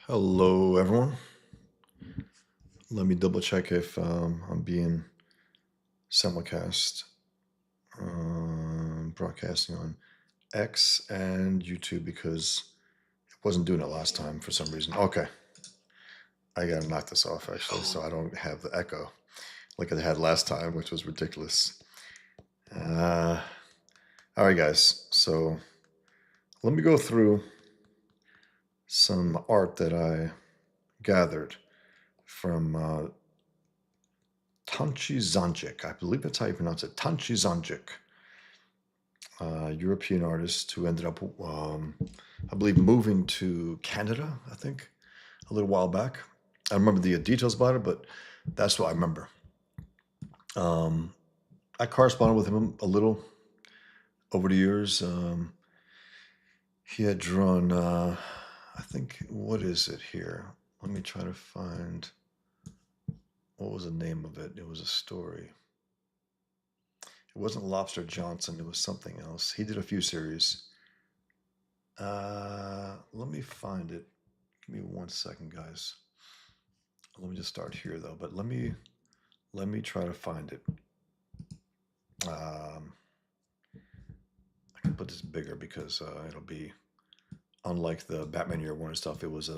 Hello, everyone. Let me double check if I'm being simulcast, broadcasting on X and YouTube because it wasn't doing it last time for some reason. Okay, I gotta knock this off actually, so I don't have the echo like I had last time, which was ridiculous. Uh, all right, guys. So let me go through some art that I gathered from Tonci Zonjic. I believe that's how you pronounce it. Tonci Zonjic. European artist who ended up, I believe, moving to Canada, I think, a little while back. I don't remember the details about it, but that's what I remember. Um, I corresponded with him a little over the years. He had drawn, I think, what is it here? Let me try to find, what was the name of it? It was a story. It wasn't Lobster Johnson, it was something else. He did a few series. Let me find it. Give me 1 second, guys. Let me just start here though. But let me try to find it. I can put this bigger because it'll be unlike the Batman Year One stuff. It was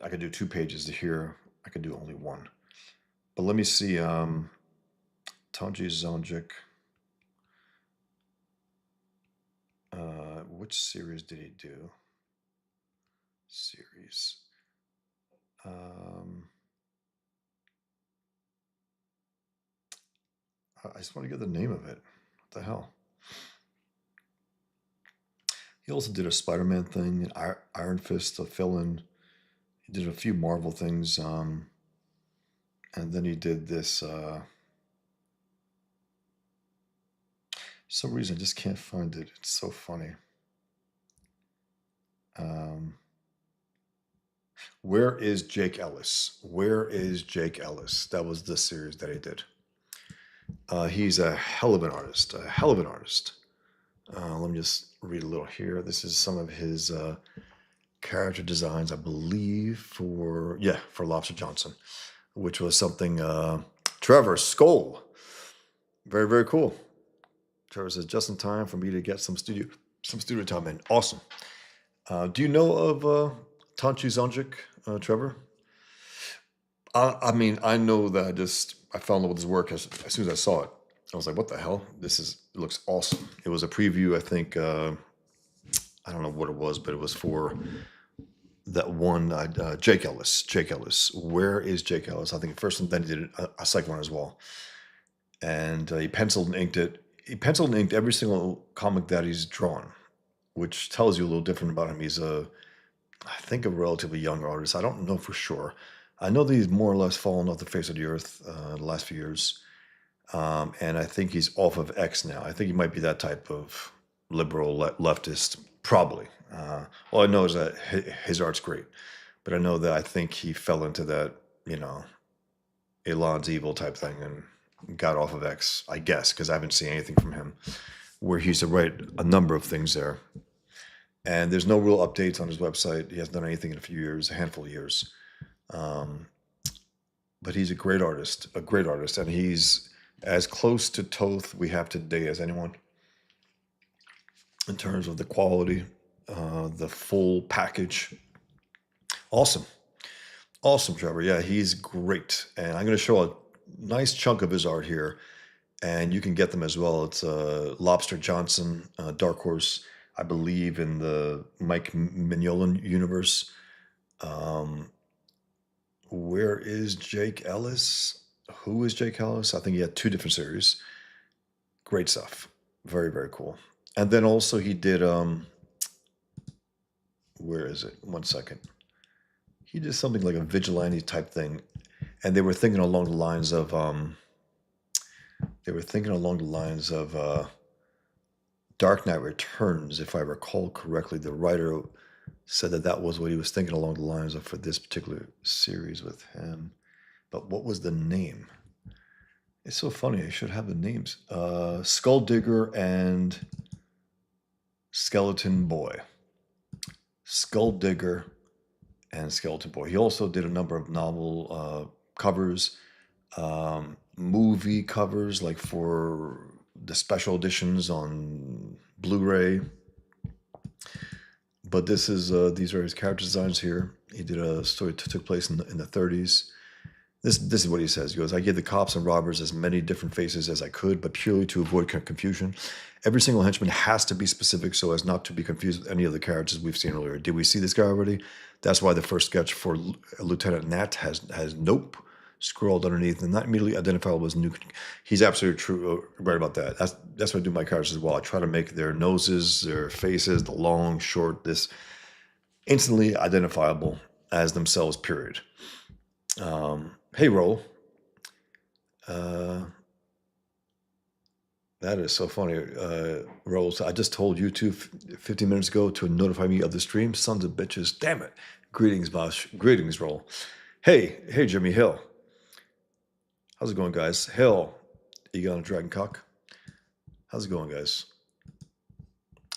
I could do 2 pages to here. I could do only one. But let me see. Tonci Zonjic. Which series did he do? Series. I just want to get the name of it. What the hell? He also did a Spider-Man thing, Iron Fist, a fill-in. He did a few Marvel things, and then he did this. Some reason I just can't find it. It's so funny. Where is Jake Ellis? Where is Jake Ellis? That was the series that he did. He's a hell of an artist. A hell of an artist. Let me just read a little here. This is some of his character designs, I believe, for Lobster Johnson, which was something Trevor Skoll. Very, very cool. Trevor says, just in time for me to get some studio time in. Awesome. Do you know of Tonci Zonjic, Trevor? I mean, I know that I fell in love with his work as soon as I saw it. I was like, what the hell? It looks awesome. It was a preview, I think, I don't know what it was, but it was for that one, Jake Ellis. Jake Ellis. Where is Jake Ellis? I think first, and then he did a second one as well. And he penciled and inked it. He penciled and inked every single comic that he's drawn, which tells you a little different about him. He's I think, a relatively young artist. I don't know for sure. I know that he's more or less fallen off the face of the earth the last few years. And I think he's off of X now. I think he might be that type of liberal leftist, probably. All I know is that his art's great. But I know that I think he fell into that, Elon's evil type thing and got off of X, I guess, because I haven't seen anything from him where he's to write a number of things there. And there's no real updates on his website. He hasn't done anything in a few years, a handful of years. But he's a great artist, and he's as close to Toth we have today as anyone in terms of the quality, the full package. Awesome. Awesome, Trevor. Yeah, he's great. And I'm going to show a nice chunk of his art here, and you can get them as well. It's Lobster Johnson, Dark Horse, I believe, in the Mike Mignola universe. Where is Jake Ellis? Who is Jake Ellis? I think he had 2 different series. Great stuff. Very, very cool. And then also he did, where is it? 1 second. He did something like a vigilante type thing. And they were thinking along the lines of, Dark Knight Returns, if I recall correctly. The writer said that was what he was thinking along the lines of for this particular series with him. But what was the name? It's so funny. I should have the names. Skull Digger and Skeleton Boy. Skull Digger and Skeleton Boy. He also did a number of novel covers, movie covers, like for the special editions on Blu-ray. But this is these are his character designs here. He did a story that took place in the 30s. This is what he says. He goes, I gave the cops and robbers as many different faces as I could, but purely to avoid confusion. Every single henchman has to be specific so as not to be confused with any of the characters we've seen earlier. Did we see this guy already? That's why the first sketch for Lieutenant Nat has nope scrolled underneath and not immediately identifiable as new. He's absolutely true, right about that. That's what I do with my characters as well. I try to make their noses, their faces, the long, short, this instantly identifiable as themselves, period. Hey, Roll. That is so funny. Rolls, I just told YouTube 15 minutes ago to notify me of the stream. Sons of bitches. Damn it. Greetings, Bosh. Greetings, Roll. Hey, Jimmy Hill. How's it going, guys? Hill, you got a dragon cock? How's it going, guys?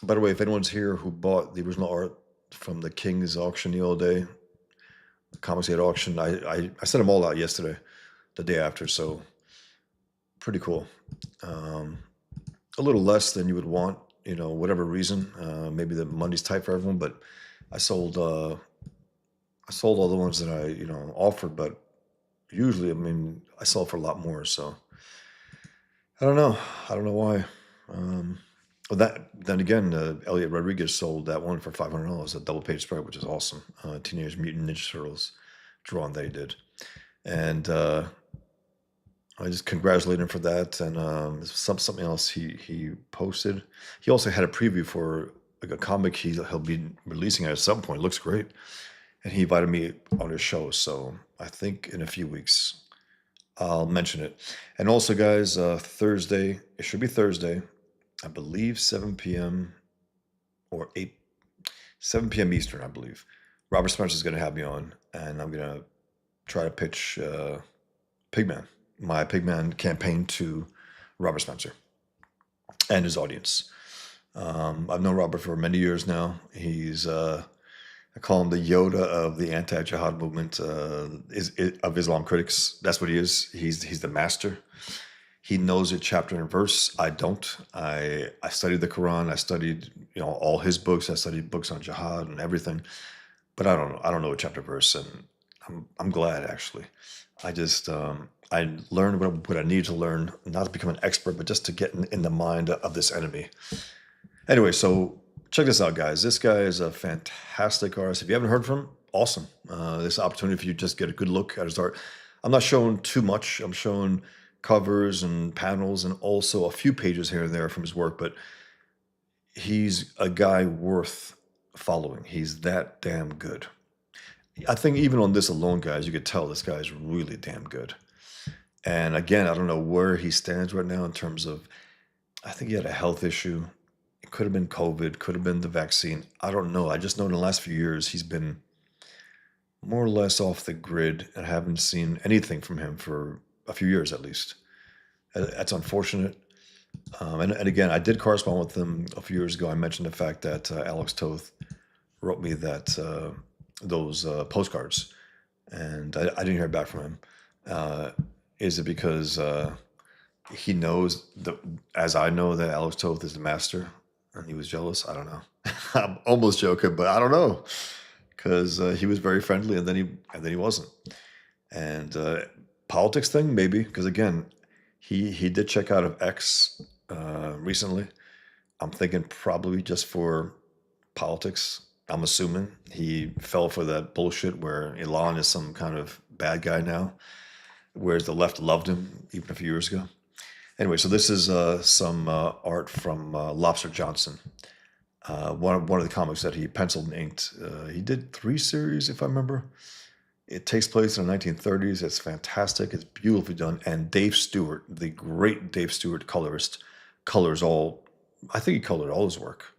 By the way, if anyone's here who bought the original art from the King's auction the other day, the Comics Gate auction, I sent them all out yesterday, the day after, so pretty cool. A little less than you would want, whatever reason. Maybe the money's tight for everyone, but I sold all the ones that I offered, but usually, I mean, I sell for a lot more. So I don't know why. Well, then again, Elliot Rodriguez sold that one for $500, a double page spread, which is awesome. Teenage Mutant Ninja Turtles drawing that he did, and I just congratulate him for that. And something else he posted. He also had a preview for like a comic he'll be releasing at some point. It looks great, and he invited me on his show. So I think in a few weeks I'll mention it. And also, guys, Thursday. It should be Thursday. I believe 7 p.m. or 7 p.m. Eastern, I believe. Robert Spencer is going to have me on, and I'm going to try to pitch Pigman, my Pigman campaign to Robert Spencer and his audience. I've known Robert for many years now. He's, I call him the Yoda of the anti-jihad movement of Islam critics. That's what he is. He's the master. He knows it chapter and verse. I don't. I studied the Quran. I studied all his books. I studied books on jihad and everything. But I don't know a chapter verse, and I'm glad actually. I just I learned what I need to learn, not to become an expert, but just to get in the mind of this enemy. Anyway, so check this out, guys. This guy is a fantastic artist. If you haven't heard from him, awesome. This opportunity for you to just get a good look at his art. I'm not showing too much. I'm showing covers and panels and also a few pages here and there from his work, but he's a guy worth following. He's that damn good. I think even on this alone, guys, you could tell this guy is really damn good. And again, I don't know where he stands right now in terms of, I think he had a health issue. It could have been COVID, could have been the vaccine. I don't know. I just know in the last few years, he's been more or less off the grid, and I haven't seen anything from him for a few years at least. That's unfortunate. And again, I did correspond with him a few years ago. I mentioned the fact that Alex Toth wrote me those postcards, and I didn't hear back from him. Is it because he knows as I know that Alex Toth is the master, and he was jealous? I don't know. I'm almost joking, but I don't know, because he was very friendly, and then he wasn't. And politics thing, maybe, because again, he did check out of X recently. I'm thinking probably just for politics. I'm assuming he fell for that bullshit where Elon is some kind of bad guy now, whereas the left loved him even a few years ago. Anyway, so this is some art from Lobster Johnson, one of the comics that he penciled and inked. He did 3 series, if I remember. It takes place in the 1930s. It's fantastic. It's beautifully done. And Dave Stewart, the great Dave Stewart colorist, colors all. I think he colored all his work.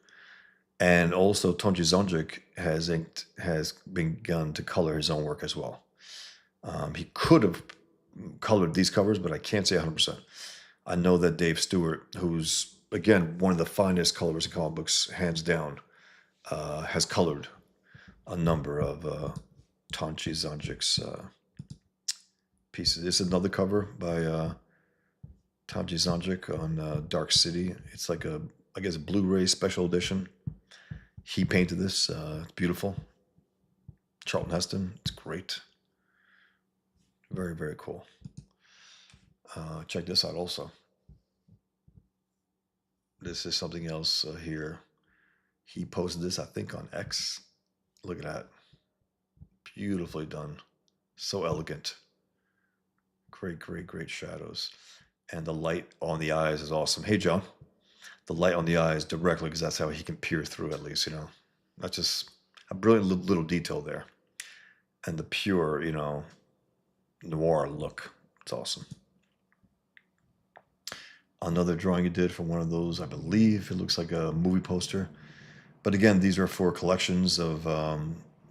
And also Tonci Zonjic has begun to color his own work as well. He could have colored these covers, but I can't say 100%. I know that Dave Stewart, who's again one of the finest colorists in comic books, hands down, has colored a number of Tonci Zonjic's pieces. This is another cover by Tonci Zonjic on Dark City. It's like a, I guess, a Blu-ray special edition. He painted this. It's beautiful. Charlton Heston. It's great. Very, very cool. Check this out also. This is something else here. He posted this, I think, on X. Look at that. Beautifully done. So elegant. Great, great, great shadows. And the light on the eyes is awesome. Hey, John. The light on the eyes directly, because that's how he can peer through, at least, you know. That's just a brilliant little detail there. And the pure, you know, noir look. It's awesome. Another drawing he did for one of those, I believe it looks like a movie poster. But again, these are for collections of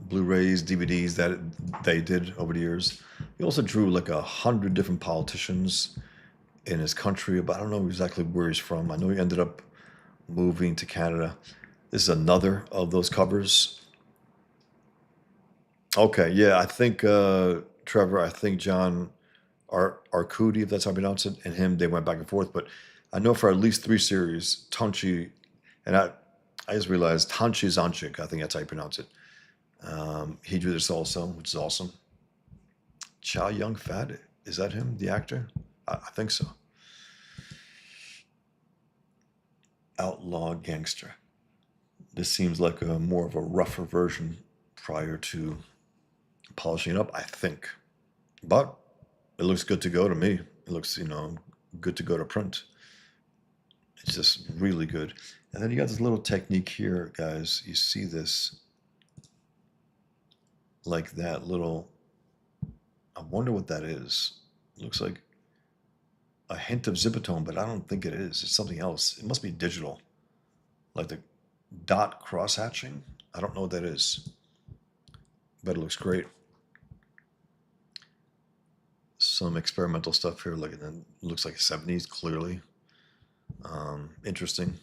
Blu-rays, DVDs that they did over the years. He also drew like 100 different politicians in his country, but I don't know exactly where he's from. I know he ended up moving to Canada. This is another of those covers. Okay, yeah, I think Trevor, I think John Arcudi, if that's how you pronounce it, and him, they went back and forth. But I know for at least 3 series, Tonci, and I just realized Tonci Zonjic, I think that's how you pronounce it. He drew this also, which is awesome. Chow Yun Fat, is that him, the actor? I think so. Outlaw Gangster. This seems like a more of a rougher version prior to polishing it up, I think. But it looks good to go to me. It looks, you know, good to go to print. It's just really good. And then you got this little technique here, guys. You see this, like that little, I wonder what that is. It looks like a hint of zipatone, but I don't think it is. It's something else. It must be digital. Like the dot cross hatching. I don't know what that is, but it looks great. Some experimental stuff here. Like, it looks like 70s, clearly. Interesting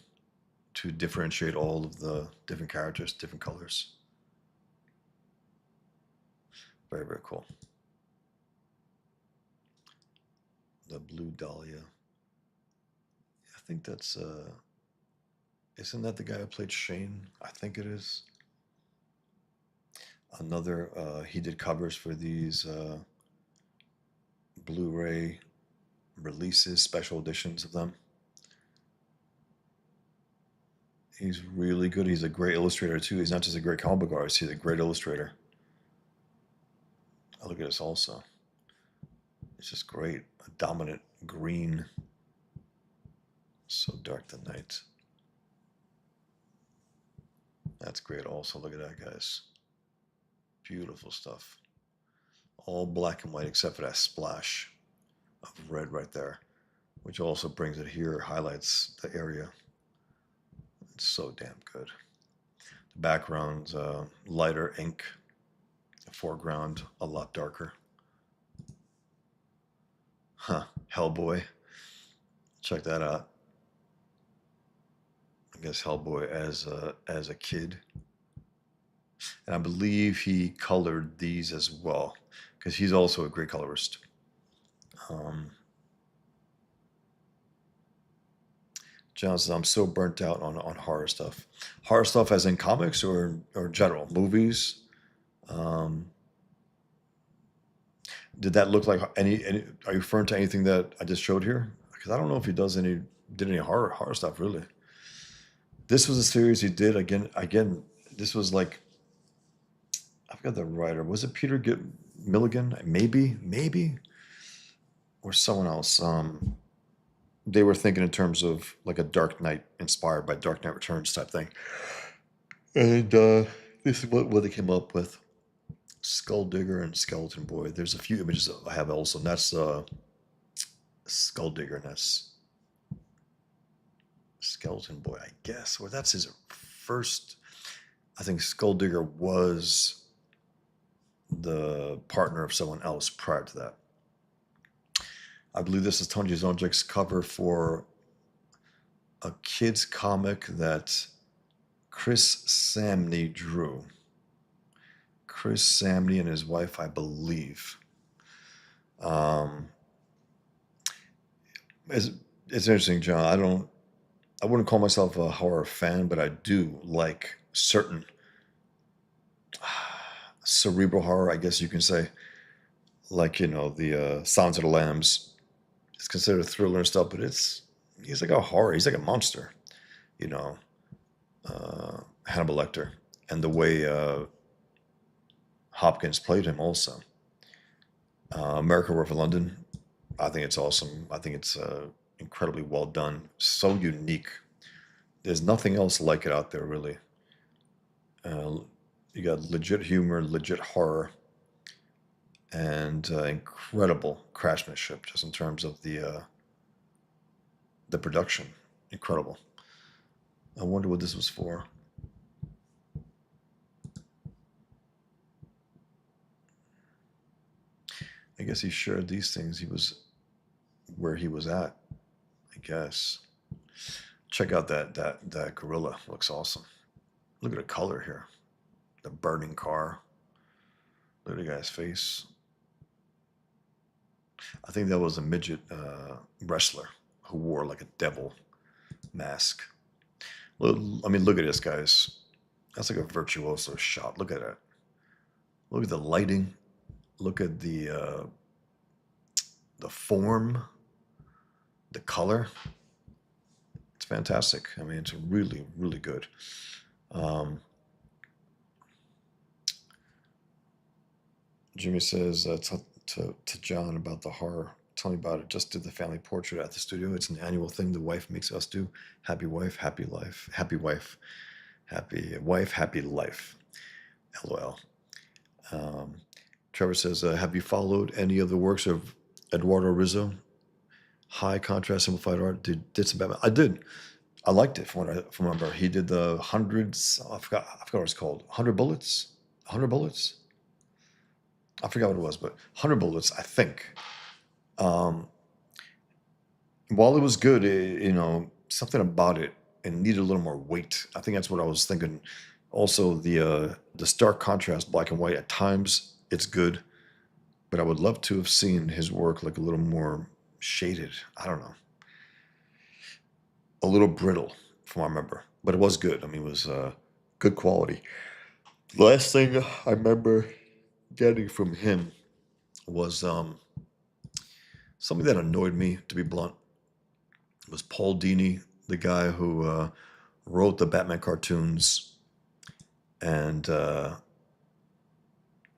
to differentiate all of the different characters, different colors. Very, very cool. The Blue Dahlia. I think that's, isn't that the guy who played Shane? I think it is. Another, he did covers for these Blu-ray releases, special editions of them. He's really good. He's a great illustrator too. He's not just a great comic book artist, he's a great illustrator. Oh, look at this also. It's just great. A dominant green. So dark the night. That's great also. Look at that, guys. Beautiful stuff. All black and white except for that splash of red right there, which also brings it here, highlights the area. It's so damn good. The background's lighter ink. The foreground a lot darker. Huh, Hellboy. Check that out. I guess Hellboy as a kid. And I believe he colored these as well, because he's also a great colorist. John says, I'm so burnt out on horror stuff. Horror stuff as in comics or general movies? Did that look like any are you referring to anything that I just showed here? Because I don't know if he did any horror stuff really. This was a series he did again. This was like, I forgot the writer. Was it Peter Milligan? Maybe, or someone else. They were thinking in terms of like a Dark Knight, inspired by Dark Knight Returns type thing. And this is what they came up with. Skull Digger and Skeleton Boy. There's a few images I have also, and that's Skull Digger, and that's Skeleton Boy, I guess. Well, that's his first. I think Skull Digger was the partner of someone else prior to that. I believe this is Tonci Zonjic's cover for a kid's comic that Chris Samney drew. Chris Samney and his wife, I believe. Um, it's, it's interesting, John. I wouldn't call myself a horror fan, but I do like certain cerebral horror, I guess you can say. Like, the Silence of the Lambs. It's considered a thriller and stuff, but he's like a horror. He's like a monster, you know. Hannibal Lecter, and the way Hopkins played him also. America Werewolf in London, I think it's awesome. I think it's incredibly well done, so unique. There's nothing else like it out there, really. Uh, you got legit humor, legit horror, and incredible craftsmanship, just in terms of the production. Incredible. I wonder what this was for. I guess he shared these things. He was where he was at, I guess. Check out that gorilla. Looks awesome. Look at the color here. The burning car. Look at the guy's face. I think that was a midget wrestler who wore like a devil mask. I mean, look at this, guys. That's like a virtuoso shot. Look at that. Look at the lighting. Look at the form, the color. It's fantastic. I mean, it's really, really good. Um, Jimmy says to John about the horror. Tell me about it. Just did the family portrait at the studio. It's an annual thing the wife makes us do. Happy wife, happy life. Happy wife, happy life. LOL. Um, Trevor says, have you followed any of the works of Eduardo Rizzo? High contrast, simplified art. Did some Batman. I did. I liked it from what I remember. He did the hundreds. I forgot what it's called. 100 bullets. 100 bullets. I forgot what it was, but 100 bullets. I think. Um, while it was good, something about it needed a little more weight. I think that's what I was thinking. Also, the stark contrast, black and white. At times, it's good, but I would love to have seen his work like a little more shaded. I don't know, a little brittle, from what I remember. But it was good. I mean, it was good quality. The last thing I remember getting from him was something that annoyed me, to be blunt. Was Paul Dini, the guy who wrote the Batman cartoons, and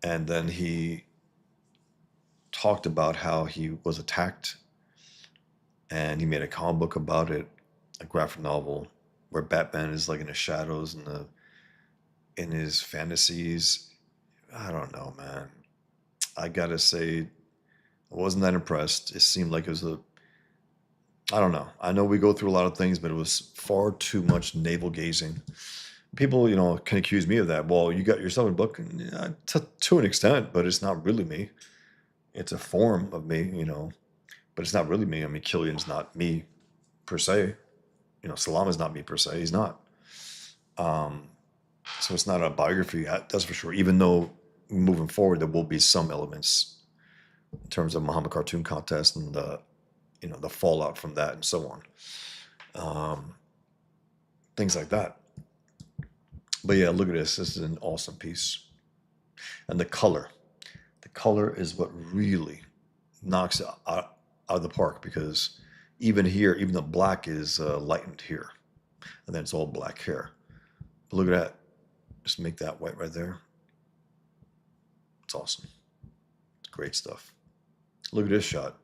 and then he talked about how he was attacked, and he made a comic book about it, a graphic novel where Batman is like in the shadows and in his fantasies. I don't know, man. I gotta say, I wasn't that impressed. It seemed like it was I don't know. I know we go through a lot of things, but it was far too much navel gazing. People, can accuse me of that. Well, you got yourself a book, yeah, to an extent, but it's not really me. It's a form of me, but it's not really me. I mean, Killian's not me per se. Salama's not me per se. He's not. Um, so it's not a biography, that's for sure. Even though moving forward, there will be some elements in terms of Muhammad Cartoon Contest and the fallout from that and so on. Things like that. But yeah, look at this. This is an awesome piece. And the color. The color is what really knocks it out of the park, because even here, even the black is lightened here. And then it's all black here. But look at that. Just make that white right there. It's awesome. It's great stuff. Look at this shot.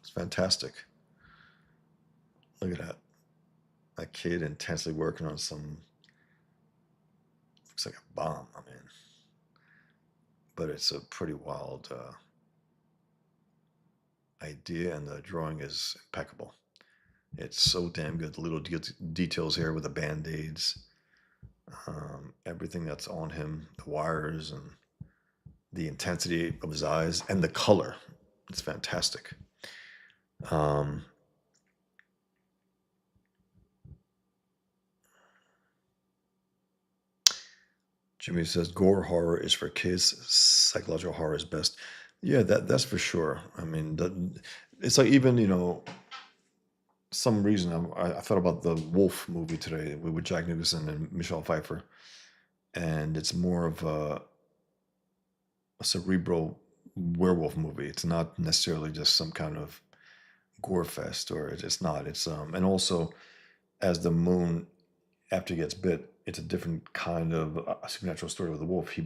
It's fantastic. Look at that. That kid intensely working on some, looks like a bomb. I mean, but it's a pretty wild idea, and the drawing is impeccable. It's so damn good. The little details here with the band-aids, everything that's on him, the wires, and the intensity of his eyes, and the color. It's fantastic. Um, Jimmy says gore horror is for kids, psychological horror is best. Yeah, that's for sure. I mean, it's like even some reason I thought about the Wolf movie today with Jack Nicholson and Michelle Pfeiffer, and it's more of a cerebral werewolf movie. It's not necessarily just some kind of gore fest, or it's not. It's and also as the moon after he gets bit, it's a different kind of supernatural story with the wolf. He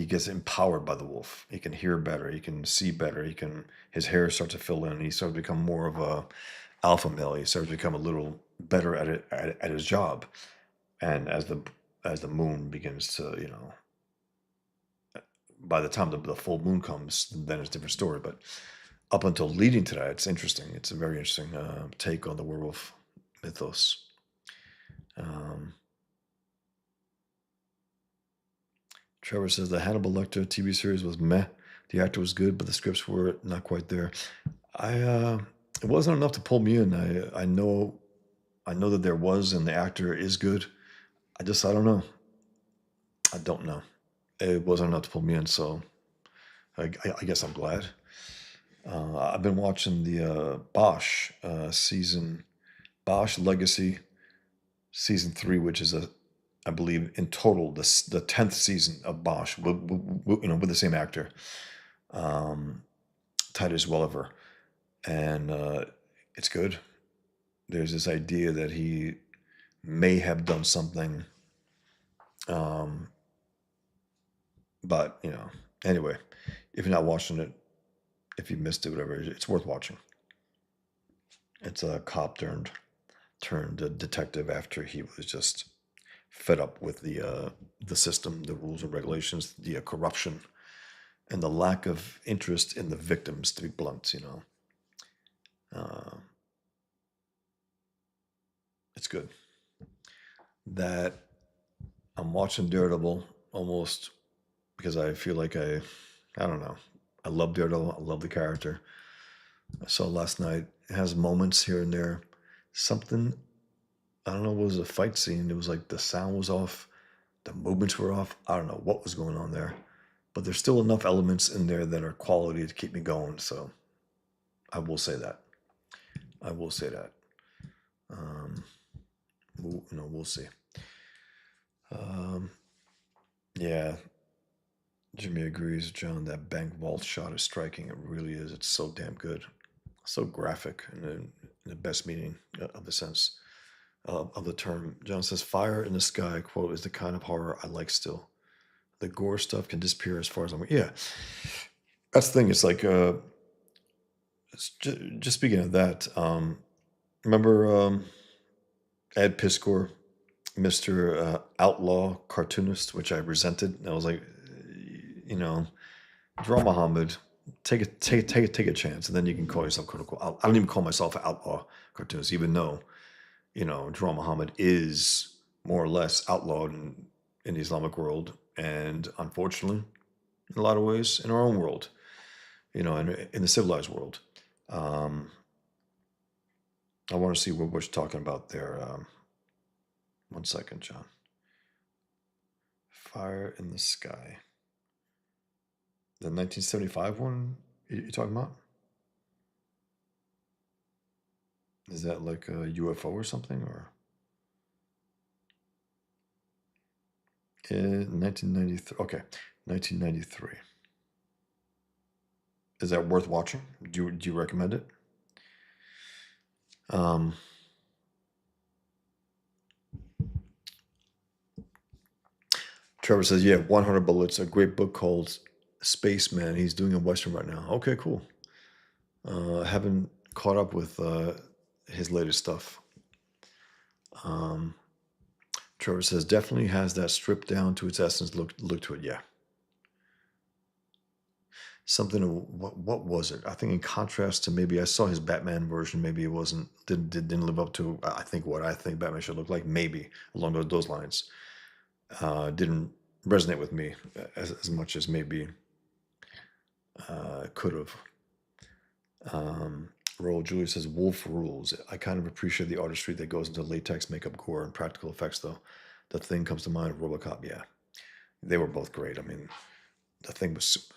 gets empowered by the wolf. He can hear better. He can see better. His hair starts to fill in. He starts to become more of a alpha male. He starts to become a little better at it at his job. And as the moon begins to, by the time the full moon comes, then it's a different story. But up until leading to that, it's interesting. It's a very interesting take on the werewolf mythos. Trevor says the Hannibal Lecter TV series was meh. The actor was good, but the scripts were not quite there. It wasn't enough to pull me in. I know that there was, and the actor is good. I don't know. I don't know. It wasn't enough to pull me in, so I guess I'm glad. I've been watching the Bosch season, Bosch Legacy season 3, which is I believe in total the 10th season of Bosch, with the same actor, Titus Welliver, and it's good. There's this idea that he may have done something, but anyway, if you're not watching it, if you missed it, whatever, it's worth watching. It's a cop turned a detective after he was just fed up with the system, the rules and regulations, the corruption, and the lack of interest in the victims. To be blunt, it's good. That I'm watching Daredevil almost because I feel like I don't know. I love Daredevil. I love the character. I saw last night. It has moments here and there. Something, I don't know, it was a fight scene. It was like the sound was off, the movements were off. I don't know what was going on there, but there's still enough elements in there that are quality to keep me going. So I will say that. I will say that. We'll see. Yeah, Jimmy agrees, John. That bank vault shot is striking. It really is. It's so damn good. So graphic in the best meaning of the sense of the term. John says, "Fire in the sky," quote, "is the kind of horror I like still. The gore stuff can disappear as far as I'm." Yeah, that's the thing. It's like, just speaking of that, remember Ed Piskor, Mr. Outlaw cartoonist, which I resented. And I was like, draw Muhammad, take a chance, and then you can call yourself quote unquote. I don't even call myself an outlaw cartoonist, even though Draw Muhammad is more or less outlawed in the Islamic world, and unfortunately, in a lot of ways, in our own world, in the civilized world. I want to see what we're talking about there. 1 second, John. Fire in the Sky. The 1975 one you talking about? Is that like a UFO or something, or? In 1993. Okay, 1993. Is that worth watching? Do you recommend it? Trevor says, "Yeah, 100 Bullets, a great book called Spaceman. He's doing a Western right now." Okay, cool. Haven't caught up with his latest stuff. Trevor says, "Definitely has that stripped down to its essence look to it." Yeah. Something, what was it? I think in contrast to, maybe I saw his Batman version, maybe it didn't live up to I think what I think Batman should look like, maybe along those lines. Didn't resonate with me as much as maybe could have. Roll Julie says, "Wolf rules. I kind of appreciate the artistry that goes into latex makeup, gore, and practical effects, though. The Thing comes to mind. RoboCop, yeah, they were both great. I mean, The Thing was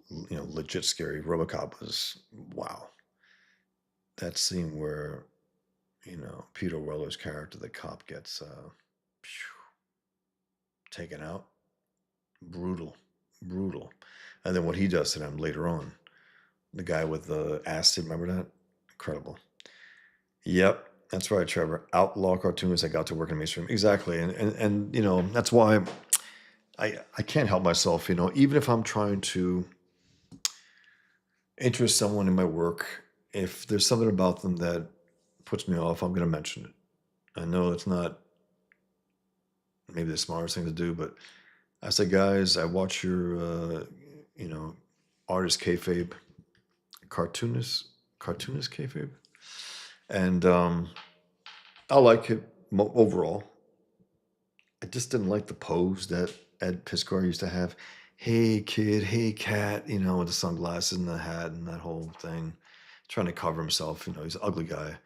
legit scary. RoboCop was wow. That scene where Peter Weller's character, the cop, gets taken out, brutal, brutal, and then what he does to them later on. The guy with the acid, remember that? Incredible. Yep, that's right, Trevor. Outlaw cartoons that got to work in the mainstream. Exactly. And that's why I can't help myself, even if I'm trying to interest someone in my work, if there's something about them that puts me off, I'm gonna mention it. I know it's not maybe the smartest thing to do, but I say, guys, I watch your you know, artist kayfabe, cartoonist, cartoonist kayfabe. And I like it overall. I just didn't like the pose that Ed Piscor used to have. Hey kid, hey cat, with the sunglasses and the hat and that whole thing, trying to cover himself. He's an ugly guy,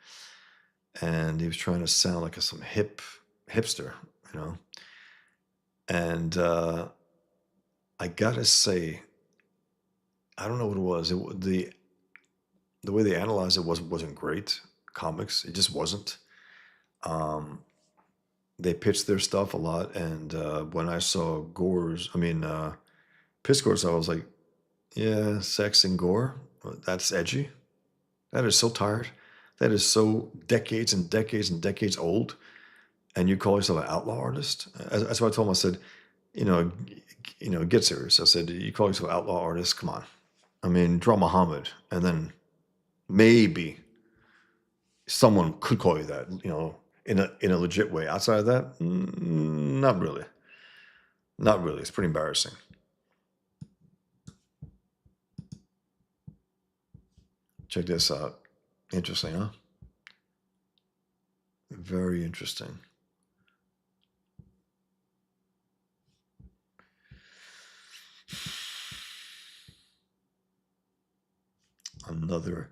and he was trying to sound like some hipster. You know, and I gotta say, I don't know what it was. The way they analyzed it wasn't great. Comics, it just wasn't. Um, they pitched their stuff a lot, and when I saw Piss Gore's, I was like, yeah, sex and gore. That's edgy. That is so tired. That is so decades and decades and decades old. And you call yourself an outlaw artist? That's what I told him. I said, you know, get serious. I said, you call yourself an outlaw artist? Come on. I mean, draw Muhammad, and then maybe someone could call you that. In a legit way. Outside of that, not really. Not really. It's pretty embarrassing. Check this out. Interesting, huh? Very interesting. Another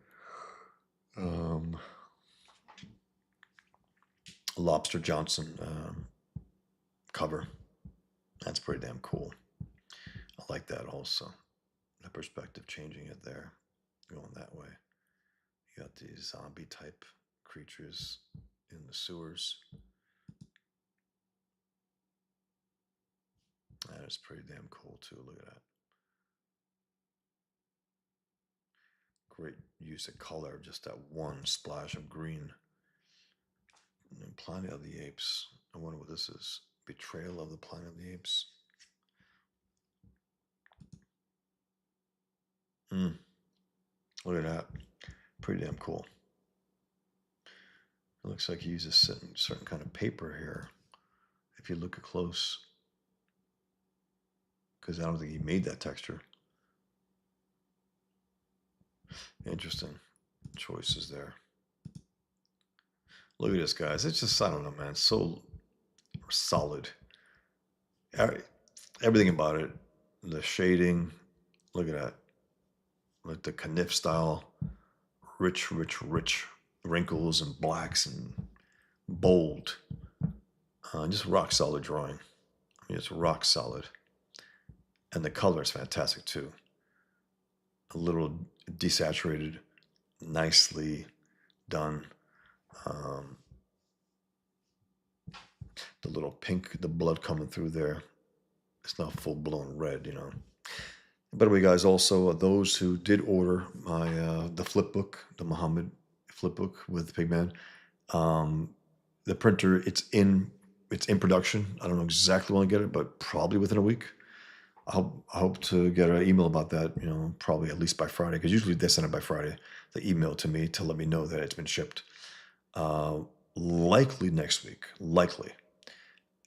um, Lobster Johnson cover. That's pretty damn cool. I like that also. The perspective changing it there, going that way. You got these zombie type creatures in the sewers. That is pretty damn cool too. Look at that. Great use of color, just that one splash of green. And Planet of the Apes. I wonder what this is. Betrayal of the Planet of the Apes. Look at that. Pretty damn cool. It looks like he uses certain kind of paper here. If you look close, because I don't think he made that texture. Interesting choices there. Look at this, guys. It's just, I don't know, man. So solid. Everything about it. The shading. Look at that. Like the Kniff style. Rich, rich, rich wrinkles and blacks and bold. Just rock solid drawing. I mean, it's rock solid. And the color is fantastic too. A little desaturated, nicely done. The little pink, the blood coming through there. It's not full blown red. By the way, guys, also those who did order my the flip book, the Muhammad flip book with Pigman, the printer, it's in production. I don't know exactly when I get it, but probably within a week. I hope to get an email about that, probably at least by Friday, because usually they send it by Friday. They email to me to let me know that it's been shipped. Likely next week, likely,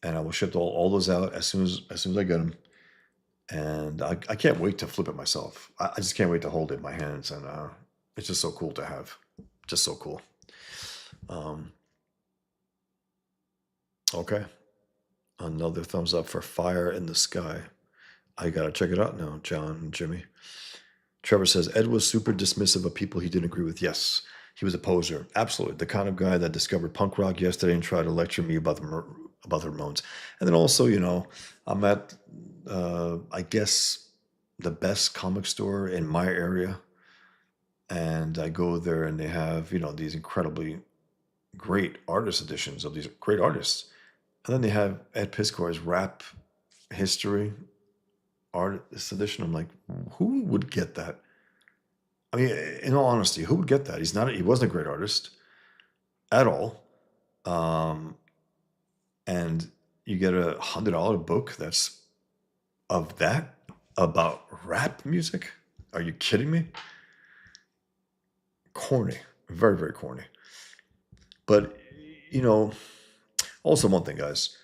and I will ship all those out as soon as I get them. And I can't wait to flip it myself. I just can't wait to hold it in my hands, and it's just so cool to have. Just so cool. Okay, another thumbs up for Fire in the Sky. I gotta check it out now, John and Jimmy. Trevor says Ed was super dismissive of people he didn't agree with. Yes, he was a poser. Absolutely, the kind of guy that discovered punk rock yesterday and tried to lecture me about about the Ramones. And then also, I'm at, I guess, the best comic store in my area, and I go there and they have, these incredibly great artist editions of these great artists. And then they have Ed Piskor's rap history artist edition. I'm like, who would get that? I mean, in all honesty, who would get that? He wasn't a great artist at all. Um, and you get $100 book that's of that about rap music. Are you kidding me? Corny, very, very corny. But, you know, also one thing, guys,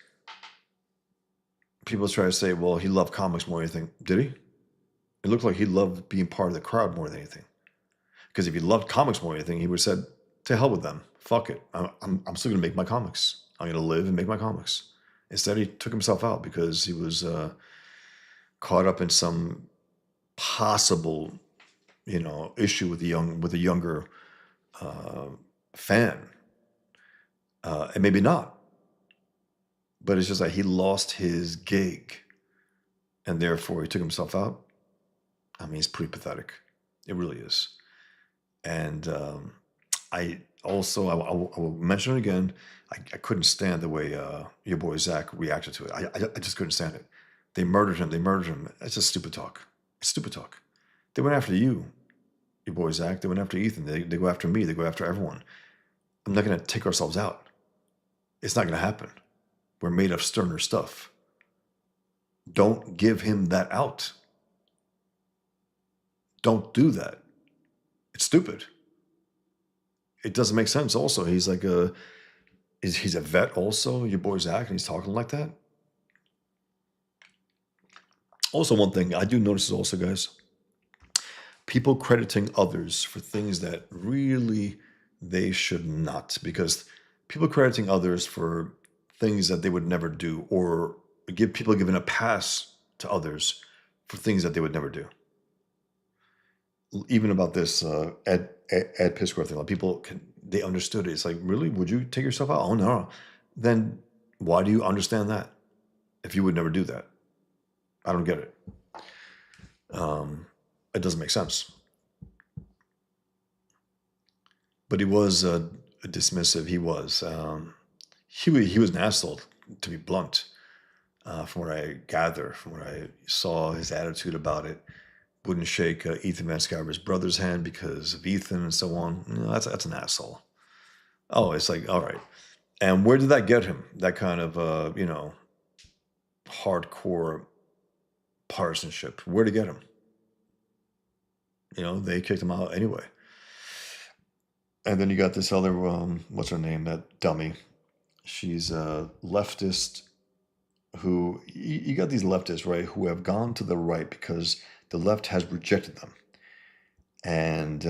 people try to say, well, he loved comics more than anything. Did he? It looked like he loved being part of the crowd more than anything. Because if he loved comics more than anything, he would have said, to hell with them. Fuck it. I'm still going to make my comics. I'm going to live and make my comics. Instead, he took himself out because he was caught up in some possible, issue with a younger fan, and maybe not. But it's just like he lost his gig, and therefore he took himself out. I mean, it's pretty pathetic. It really is. And I also, I will mention it again. I couldn't stand the way your boy Zach reacted to it. I just couldn't stand it. They murdered him. They murdered him. It's just stupid talk. It's stupid talk. They went after you, your boy Zach. They went after Ethan. They go after me. They go after everyone. I'm not going to take ourselves out. It's not going to happen. We're made of sterner stuff. Don't give him that out. Don't do that. It's stupid. It doesn't make sense. Also, he's like he's a vet also, your boy Zach, and he's talking like that. Also, one thing I do notice is also, guys, people crediting others for things that really they should not, because people crediting others for things that they would never do, or giving a pass to others for things that they would never do. Even about this Ed Piskor thing, like they understood it. It's like, really, would you take yourself out? Oh no. Then why do you understand that if you would never do that? I don't get it. It doesn't make sense. But he was dismissive. He was he was an asshole, to be blunt. From what I gather, from what I saw, his attitude about it, wouldn't shake Ethan Van Sciver's brother's hand because of Ethan and so on. That's an asshole. Oh, it's like, all right. And where did that get him? That kind of hardcore partisanship. Where did it get him? They kicked him out anyway. And then you got this other, what's her name? That dummy. She's a leftist who, you got these leftists, right, who have gone to the right because the left has rejected them. And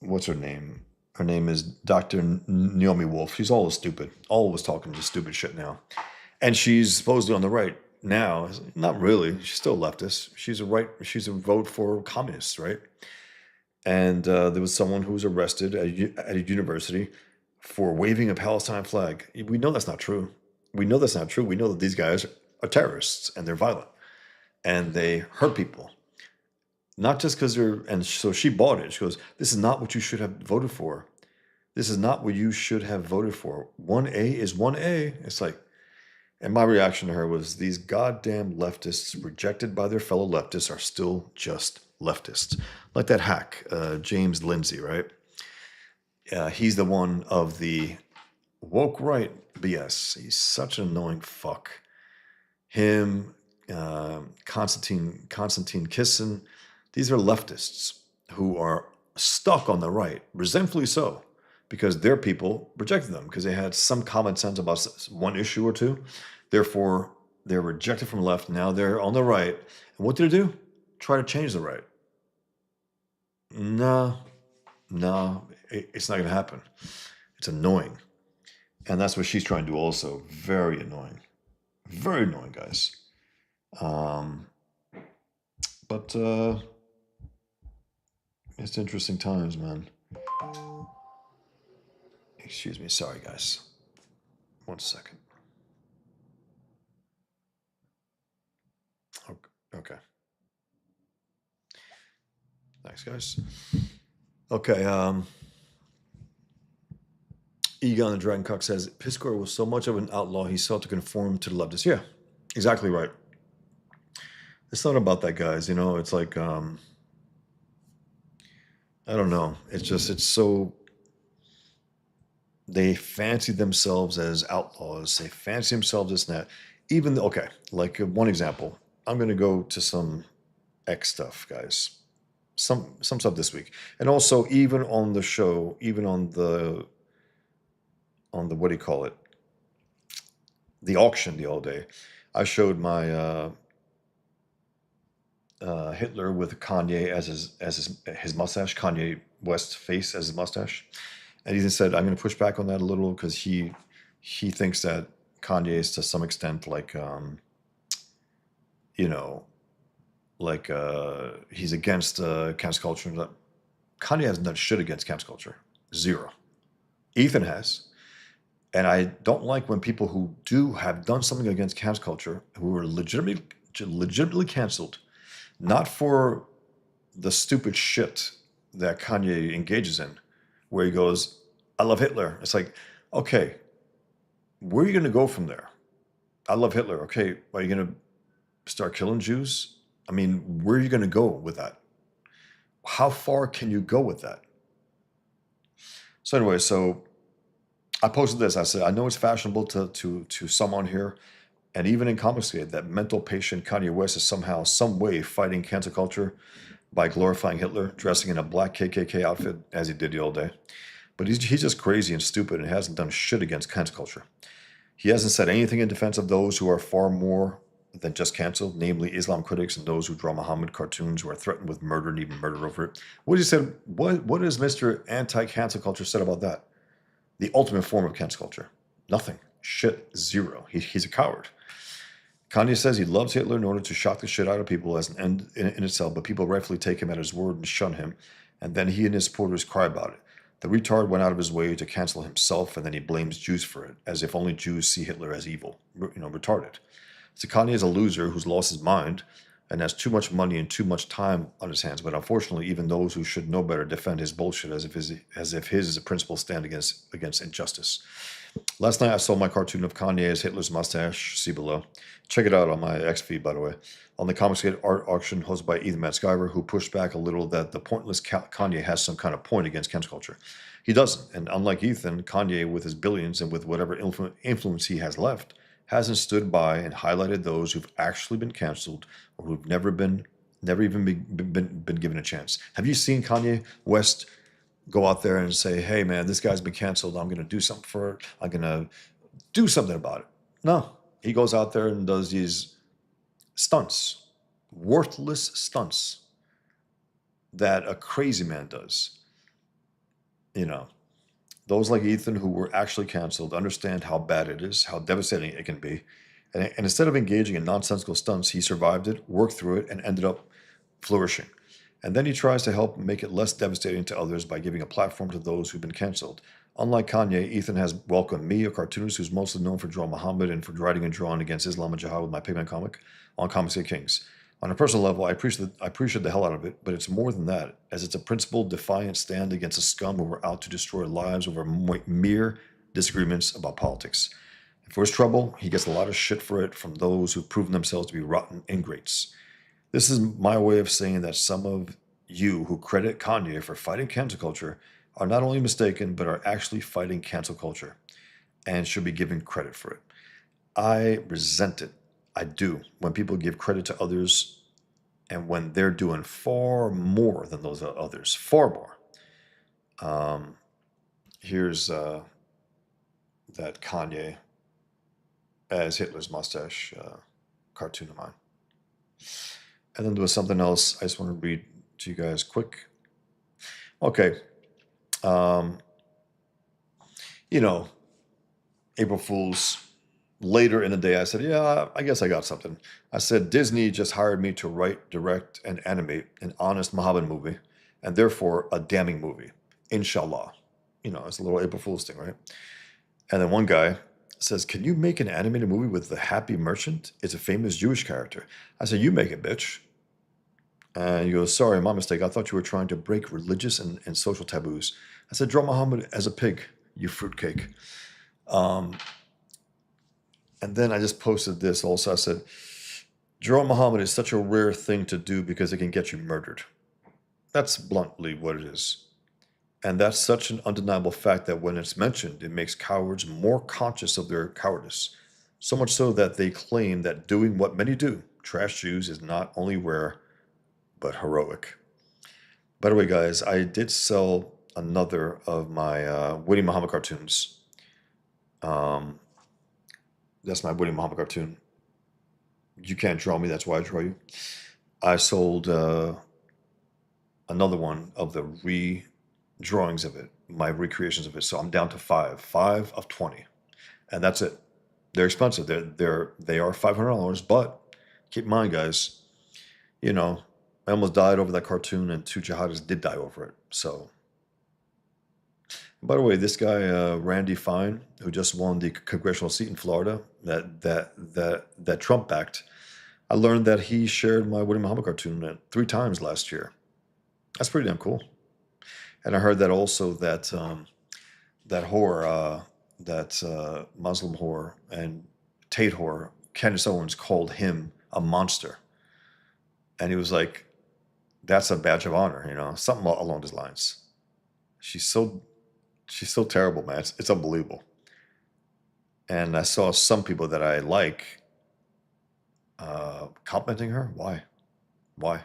what's her name? Her name is Dr. Naomi Wolf. She's always stupid. Always talking just stupid shit now. And she's supposedly on the right now. Not really. She's still leftist. She's a vote for communists, right? And there was someone who was arrested at a university for waving a Palestine flag. We know that's not true. We know that's not true. We know that these guys are terrorists and they're violent and they hurt people. Not just because and so she bought it. She goes, this is not what you should have voted for. This is not what you should have voted for. 1A is 1A. It's like, and my reaction to her was, these goddamn leftists rejected by their fellow leftists are still just leftists. Like that hack, James Lindsay, right? He's the one of the woke right BS. He's such an annoying fuck. Him, Konstantin Kisin, these are leftists who are stuck on the right, resentfully so, because their people rejected them because they had some common sense about one issue or two. Therefore, they're rejected from left. Now they're on the right. And what did they do? Try to change the right. No, it's not going to happen. It's annoying. And that's what she's trying to do also. Very annoying. Very annoying, guys. But it's interesting times, man. Excuse me. Sorry, guys. 1 second. Okay. Thanks, guys. Okay. Egon the Dragon Cock says Piscor was so much of an outlaw he sought to conform to the leftists. Yeah, exactly right. It's not about that, guys. It's like I don't know. It's so they fancy themselves as outlaws. They fancy themselves as that. Okay, like one example. I'm gonna go to some X stuff, guys. Some stuff this week, and also even on the show, even on the what do you call it? The auction the other day. I showed my Hitler with Kanye as his mustache, Kanye West face as his mustache, and he said, "I'm going to push back on that a little because he thinks that Kanye is to some extent like you know like he's against cancel culture. Kanye hasn't done shit against cancel culture, zero. Ethan has." And I don't like when people who do have done something against cancel culture, who are legitimately canceled, not for the stupid shit that Kanye engages in, where he goes, "I love Hitler." It's like, okay, where are you going to go from there? I love Hitler. Okay, are you going to start killing Jews? I mean, where are you going to go with that? How far can you go with that? So anyway, I posted this. I said, I know it's fashionable to some on here, and even in Comicsgate, that mental patient Kanye West is somehow, some way fighting cancel culture by glorifying Hitler, dressing in a black KKK outfit as he did the old day. But he's just crazy and stupid and hasn't done shit against cancel culture. He hasn't said anything in defense of those who are far more than just canceled, namely Islam critics and those who draw Muhammad cartoons who are threatened with murder and even murder over it. What he said? What has Mr. Anti-Cancel Culture said about that? The ultimate form of cancel culture. Nothing. Shit. Zero. He's a coward. Kanye says he loves Hitler in order to shock the shit out of people as an end in itself, but people rightfully take him at his word and shun him, and then he and his supporters cry about it. The retard went out of his way to cancel himself, and then he blames Jews for it, as if only Jews see Hitler as evil. Retarded. So Kanye is a loser who's lost his mind and has too much money and too much time on his hands. But unfortunately, even those who should know better defend his bullshit as if his principles stand against injustice. Last night I saw my cartoon of Kanye as Hitler's mustache. See below. Check it out on my X feed, by the way. On the Comicsgate art auction hosted by Ethan Matskyver, who pushed back a little that the pointless Kanye has some kind of point against cancel culture. He doesn't. And unlike Ethan, Kanye, with his billions and with whatever influence he has left, hasn't stood by and highlighted those who've actually been canceled or who've never even been given a chance. Have you seen Kanye West go out there and say, "Hey man, this guy's been canceled. I'm going to do something for it. I'm going to do something about it"? No. He goes out there and does these stunts, worthless stunts that a crazy man does. Those like Ethan who were actually canceled understand how bad it is, how devastating it can be. And instead of engaging in nonsensical stunts, he survived it, worked through it, and ended up flourishing. And then he tries to help make it less devastating to others by giving a platform to those who've been canceled. Unlike Kanye, Ethan has welcomed me, a cartoonist who's mostly known for drawing Muhammad and for writing and drawing against Islam and Jihad with my Pigman comic, on Comicsgate Kings. On a personal level, I appreciate the hell out of it, but it's more than that, as it's a principled, defiant stand against a scum who are out to destroy lives over mere disagreements about politics. And for his trouble, he gets a lot of shit for it from those who've proven themselves to be rotten ingrates. This is my way of saying that some of you who credit Kanye for fighting cancel culture are not only mistaken, but are actually fighting cancel culture and should be given credit for it. I resent it. I do. When people give credit to others and when they're doing far more than those others, far more. Here's that Kanye as Hitler's mustache cartoon of mine. And then there was something else I just want to read to you guys quick. Okay. April Fool's. Later in the day, I said, yeah, I guess I got something. I said, Disney just hired me to write, direct, and animate an honest Muhammad movie, and therefore a damning movie. Inshallah. It's a little April Fool's thing, right? And then one guy says, "Can you make an animated movie with the Happy Merchant? It's a famous Jewish character." I said, "You make it, bitch." And he goes, "Sorry, my mistake. I thought you were trying to break religious and social taboos." I said, "Draw Muhammad as a pig, you fruitcake." Um, and then I just posted this also. I said, "Draw Muhammad is such a rare thing to do because it can get you murdered." That's bluntly what it is. And that's such an undeniable fact that when it's mentioned, it makes cowards more conscious of their cowardice. So much so that they claim that doing what many do, trash Jews, is not only rare, but heroic. By the way, guys, I did sell another of my Woody Muhammad cartoons. Um, that's my Woody Muhammad cartoon. You can't draw me, that's why I draw you. I sold another one of the drawings of it, my recreations of it. So I'm down to five of 20, and that's it. They're expensive. They are $500, but keep in mind, guys, you know, I almost died over that cartoon, and two jihadists did die over it. So, by the way, this guy Randy Fine, who just won the congressional seat in Florida, that Trump backed, I learned that he shared my Woody Muhammad cartoon 3 times last year. That's pretty damn cool. And I heard that also that that whore, that Muslim whore and Tate whore, Candace Owens called him a monster, and he was like, "That's a badge of honor," something along those lines. She's so she's so terrible, man. It's unbelievable. And I saw some people that I like complimenting her. Why? Why?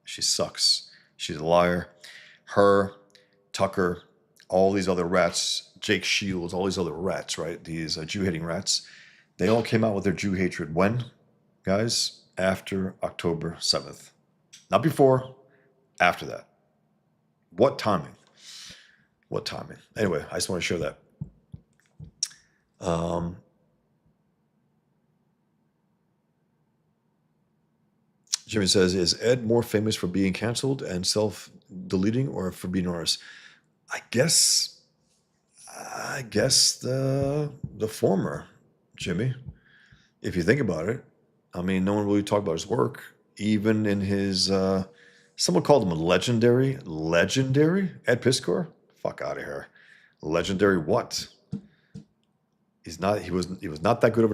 She sucks. She's a liar. Her, Tucker, all these other rats, Jake Shields, all these other rats, right? These Jew-hating rats. They all came out with their Jew hatred when, guys? After October 7th. Not before, after that. What timing? What timing? Anyway, I just want to share that. Jimmy says, "Is Ed more famous for being canceled and self-deleting or for being honest?" I guess the former, Jimmy. If you think about it, I mean, no one really talked about his work, even in his. Someone called him a legendary Ed Piskor. Fuck out of here. Legendary what? He's not. He was not that good of.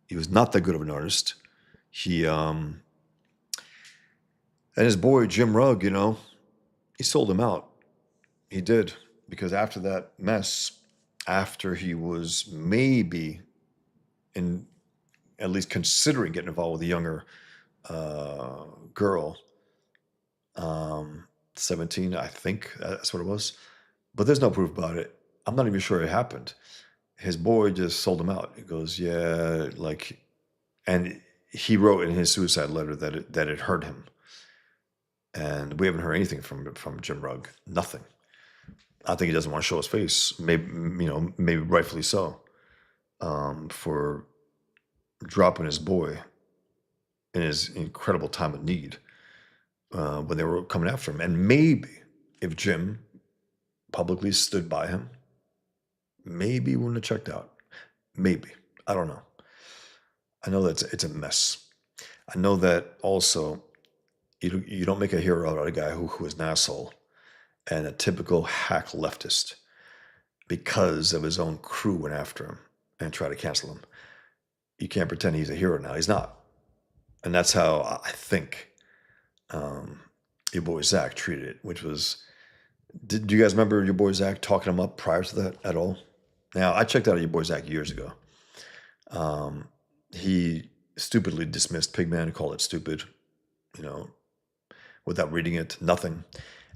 He was not that good of an artist. He and his boy Jim Rugg, he sold him out. He did, because after that mess, after he was maybe in at least considering getting involved with a younger girl, 17, I think that's what it was. But there's no proof about it. I'm not even sure it happened. His boy just sold him out. He goes, yeah, like, and he wrote in his suicide letter that it hurt him. And we haven't heard anything from Jim Rugg. Nothing. I think he doesn't want to show his face. Maybe maybe rightfully so, for dropping his boy in his incredible time of need when they were coming after him. And maybe if Jim publicly stood by him, maybe he wouldn't have checked out. Maybe. I don't know. I know that it's a mess. I know that also you don't make a hero out of a guy who is an asshole and a typical hack leftist because of his own crew went after him and tried to cancel him. You can't pretend he's a hero now. He's not. And that's how I think your boy Zach treated it, which was, do you guys remember your boy Zach talking him up prior to that at all? Now, I checked out your boy Zach years ago. He stupidly dismissed Pigman and called it stupid, without reading it, nothing.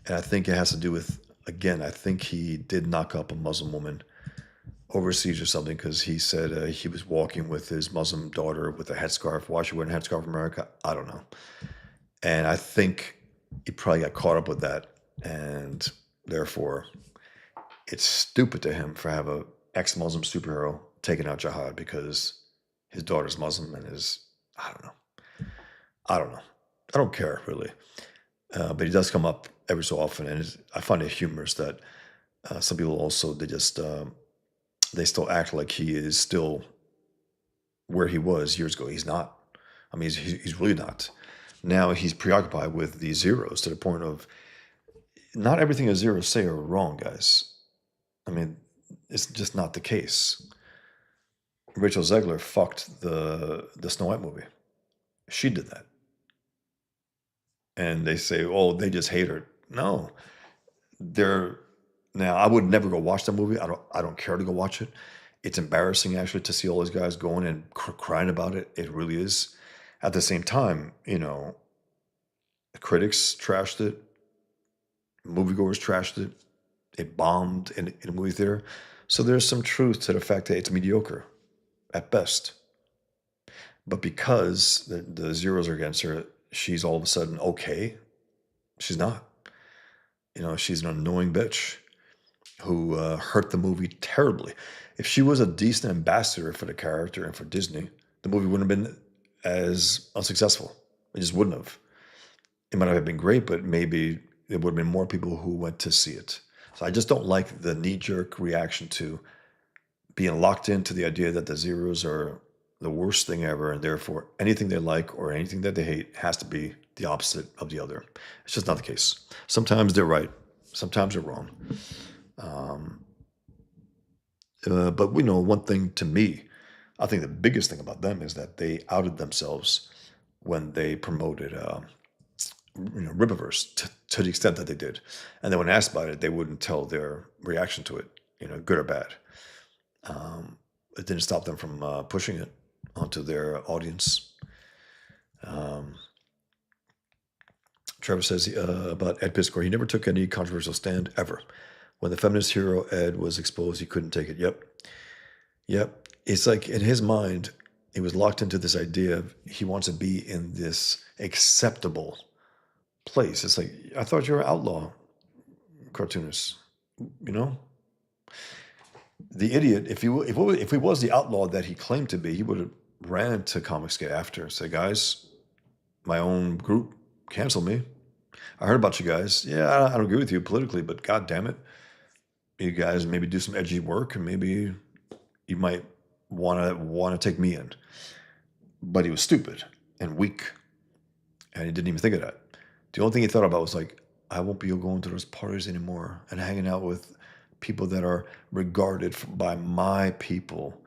And I think it has to do with, again, I think he did knock up a Muslim woman overseas or something because he said he was walking with his Muslim daughter with a headscarf. Why she wearing a headscarf in America? I don't know. And I think he probably got caught up with that. And therefore, it's stupid to him for have a ex-Muslim superhero taking out jihad because his daughter's Muslim and I don't know. I don't care really. But he does come up every so often. And I find it humorous that Some people also they still act like he is still where he was years ago. He's not. I mean, he's really not. Now he's preoccupied with these zeros to the point of not everything a zeros say are wrong, guys. I mean, it's just not the case. Rachel Zegler fucked the Snow White movie. She did that. And they say, oh, they just hate her. No. They're now I would never go watch that movie. I don't care to go watch it. It's embarrassing actually to see all those guys going and crying about it. It really is. At the same time, critics trashed it, moviegoers trashed it. It bombed in a movie theater. So there's some truth to the fact that it's mediocre at best. But because the zeros are against her, she's all of a sudden okay. She's not. She's an annoying bitch who hurt the movie terribly. If she was a decent ambassador for the character and for Disney, the movie wouldn't have been as unsuccessful. It just wouldn't have. It might have been great, but maybe there would have been more people who went to see it. So I just don't like the knee-jerk reaction to being locked into the idea that the zeros are the worst thing ever, and therefore anything they like or anything that they hate has to be the opposite of the other. It's just not the case. Sometimes they're right, sometimes they're wrong. Um, but one thing to me, I think the biggest thing about them is that they outed themselves when they promoted Riververse to the extent that they did, and then when asked about it, they wouldn't tell their reaction to it, good or bad. It didn't stop them from pushing it onto their audience. Um, Trevor says about Ed Piskor, he never took any controversial stand ever. When the feminist hero Ed was exposed, he couldn't take it. Yep. It's like in his mind, he was locked into this idea of he wants to be in this acceptable place. It's like, I thought you were an outlaw cartoonist, you know? The idiot, if he was the outlaw that he claimed to be, he would have ran to Comicsgate after and said, guys, my own group canceled me. I heard about you guys. Yeah, I don't agree with you politically, but god damn it. You guys maybe do some edgy work and maybe you might want to take me in. But he was stupid and weak. And he didn't even think of that. The only thing he thought about was like, I won't be going to those parties anymore and hanging out with people that are regarded by my people,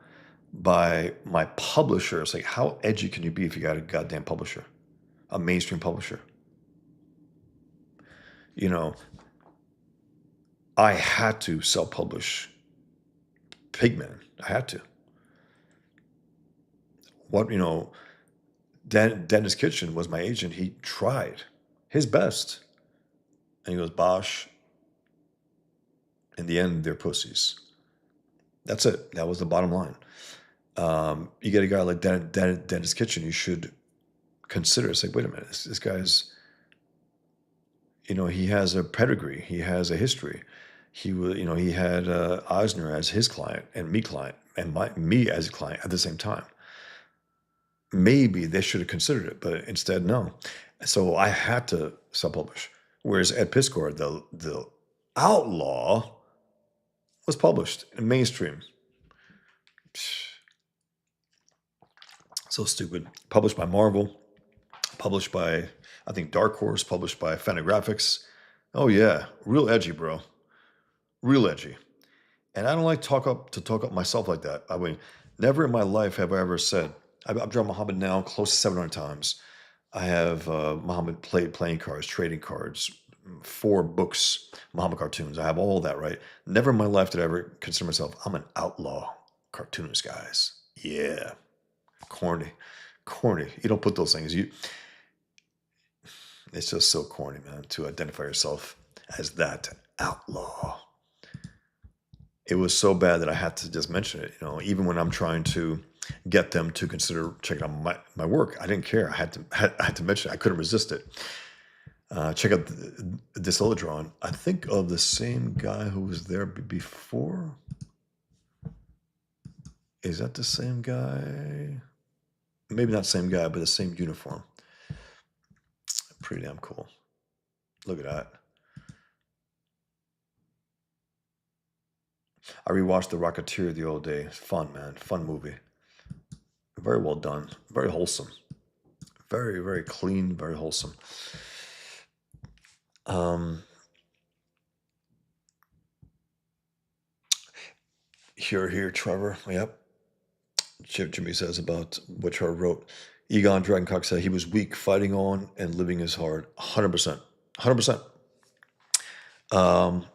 by my publisher. It's like, how edgy can you be if you got a goddamn publisher, a mainstream publisher? I had to self-publish Pigman. I had to. Dennis Kitchen was my agent. He tried his best. And he goes, Bosch, in the end, they're pussies. That's it. That was the bottom line. You get a guy like Dennis Kitchen, you should consider. It's like, wait a minute, this guy's, he has a pedigree. He has a history. He had Eisner as his client and me as a client at the same time. Maybe they should have considered it, but instead, no. So I had to self-publish. Whereas Ed Piskor, the outlaw, was published in mainstream. So stupid. Published by Marvel. Published by, I think, Dark Horse. Published by Fantagraphics. Oh yeah, real edgy, bro. Real edgy. And I don't like talk up myself like that. I mean, never in my life have I ever said, I've drawn Muhammad now close to 700 times. I have Muhammad playing cards, trading cards, 4 books, Muhammad cartoons. I have all that, right? Never in my life did I ever consider myself, I'm an outlaw cartoonist, guys. Yeah. Corny. You don't put those things. It's just so corny, man, to identify yourself as that outlaw. It was so bad that I had to just mention it. Even when I'm trying to get them to consider checking out my work, I didn't care. I had to mention it. I couldn't resist it. Check out this other drawing. I think of the same guy who was there before. Is that the same guy? Maybe not the same guy, but the same uniform. Pretty damn cool. Look at that. I rewatched The Rocketeer the other day. Fun, man. Fun movie. Very well done. Very wholesome. Very, very clean, very wholesome. Um, here, Trevor. Yep. Jimmy says about what Trevor wrote. Egon Dragoncock said he was weak, fighting on, and living is hard. 100%. 100%. Um,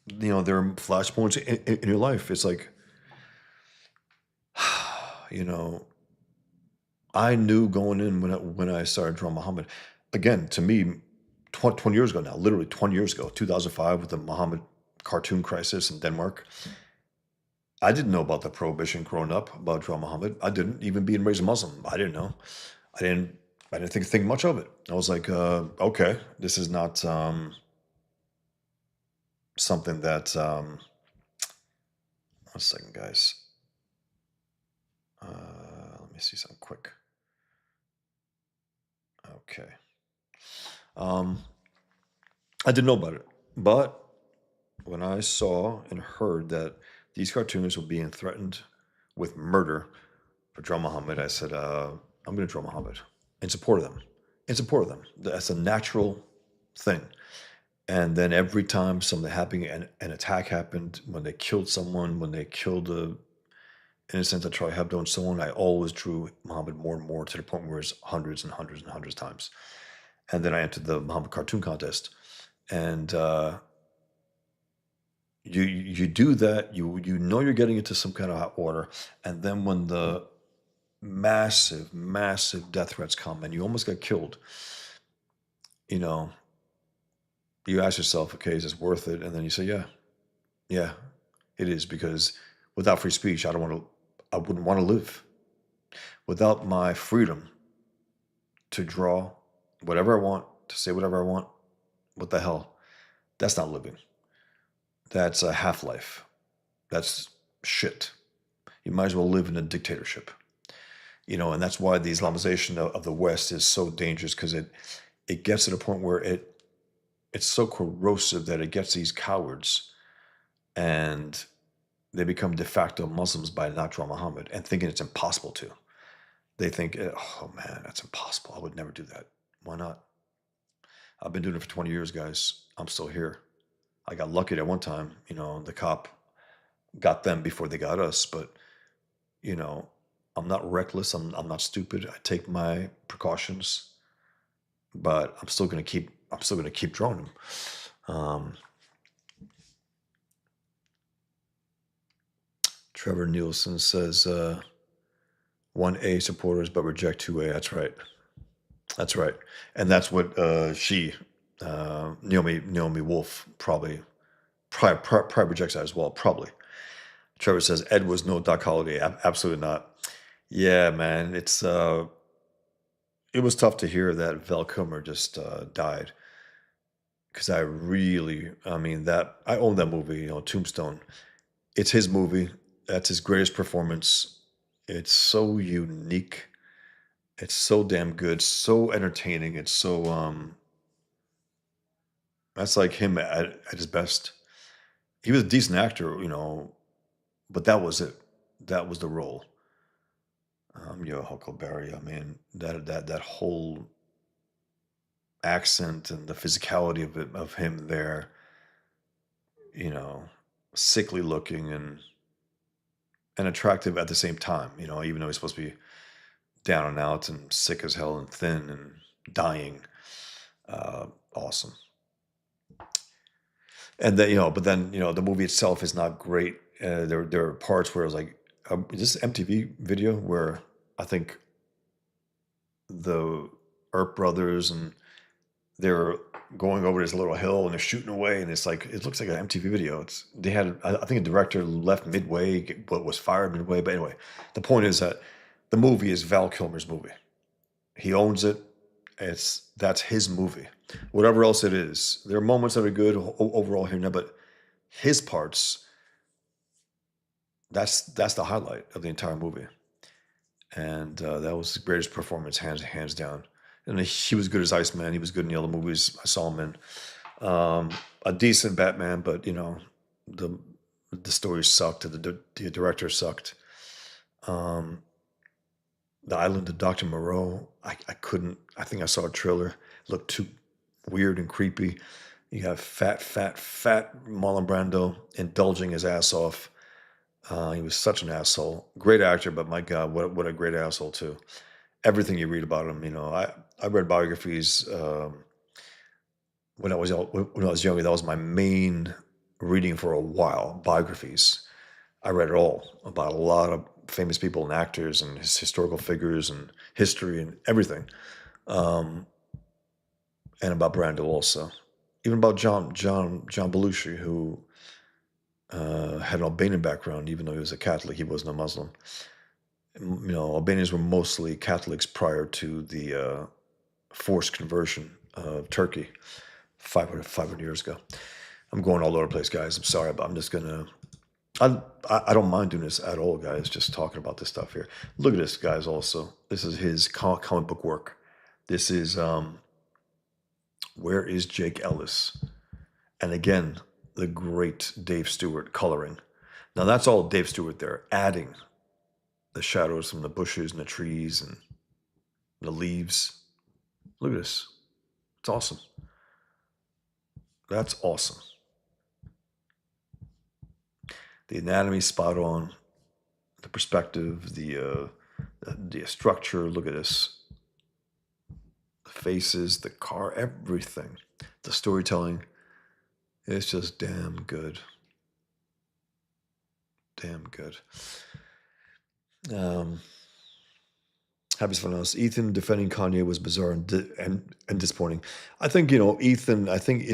there are flashpoints in your life. It's like, you know, I knew going in when I started drawing Muhammad. Again, to me, 20 years ago now, literally 20 years ago, 2005 with the Muhammad cartoon crisis in Denmark. I didn't know about the prohibition growing up about drawing Muhammad. I didn't even being raised a Muslim. I didn't know. I didn't. I didn't think much of it. I was like, okay, this is not something that. 1 second, guys. Let me see something quick. Okay. I didn't know about it, but when I saw and heard that these cartoons were being threatened with murder for Draw Muhammad, I said, I'm going to draw Muhammad in support of them. In support of them. That's a natural thing. And then every time something happened, an attack happened, when they killed someone, when they killed the innocent at Charlie Hebdo and so on, I always drew Muhammad more and more to the point where it's hundreds and hundreds and hundreds of times. And then I entered the Muhammad cartoon contest. And you do that, you know you're getting into some kind of hot water, and then when the massive death threats come and you almost get killed, you know, you ask yourself, okay, is this worth it? And then you say, yeah, it is, because without free speech, I wouldn't want to live. Without my freedom to draw whatever I want, to say whatever I want, what the hell? That's not living. That's a half-life. That's shit. You might as well live in a dictatorship. And that's why the Islamization of the West is so dangerous, because it gets to the point where it's so corrosive that it gets these cowards, and they become de facto Muslims by not drawing Muhammad and thinking it's impossible to. They think, oh man, that's impossible. I would never do that. Why not? I've been doing it for 20 years, guys. I'm still here. I got lucky at one time. The cop got them before they got us, but I'm not reckless. I'm not stupid. I take my precautions, but I'm still gonna keep drawing them. Trevor Nielsen says 1A supporters but reject 2A. That's right. That's right. And that's what Naomi Wolf probably rejects that as well. Probably. Trevor says Ed was no Doc Holliday. Absolutely not. Yeah, man. It was tough to hear that Val Kilmer just died, because I mean, that I own that movie, Tombstone. It's his movie. That's his greatest performance. It's so unique. It's so damn good, so entertaining. It's so that's like him at his best. He was a decent actor, but that was it. That was the role. Huckleberry. I mean, that whole accent and the physicality of him there, sickly looking and attractive at the same time, even though he's supposed to be down and out and sick as hell and thin and dying. Awesome. And then, but then, the movie itself is not great. There are parts where it was like, this MTV video where I think the Earp brothers, and they're going over this little hill and they're shooting away, and it's like, it looks like an MTV video. I think a director left midway, but was fired midway. But anyway, the point is that the movie is Val Kilmer's movie. He owns it. That's his movie. Whatever else it is, there are moments that are good overall here now, but his parts, that's the highlight of the entire movie. And that was his greatest performance, hands down. And he was good as Iceman. He was good in the other movies I saw him in. A decent Batman, but the The story sucked. The director sucked. Um, the Island of Dr. Moreau. I couldn't. I think I saw a trailer. Looked too weird and creepy. You have fat Marlon Brando indulging his ass off. He was such an asshole. Great actor, but my God, what a great asshole too. Everything you read about him, I read biographies when I was younger. That was my main reading for a while. Biographies. I read it all about a lot of famous people and actors and historical figures and history and everything, um, and about Brando also. Even about John Belushi, who had an Albanian background, even though he was a Catholic, he wasn't a Muslim. Albanians were mostly Catholics prior to the forced conversion of Turkey 500 years ago. I'm going all over the place, guys. I'm sorry, but I'm just gonna. I don't mind doing this at all, guys. Just talking about this stuff here. Look at this, guys. Also, this is his comic book work. This is Where is Jake Ellis? And again, the great Dave Stewart coloring. Now that's all Dave Stewart there, adding the shadows from the bushes and the trees and the leaves. Look at this. It's awesome. That's awesome. The anatomy spot on. The perspective, the structure. Look at this. The faces, the car, everything. The storytelling. It's just damn good. Damn good. Um, Happy Funhouse. Ethan defending Kanye was bizarre and disappointing. I think Ethan. I think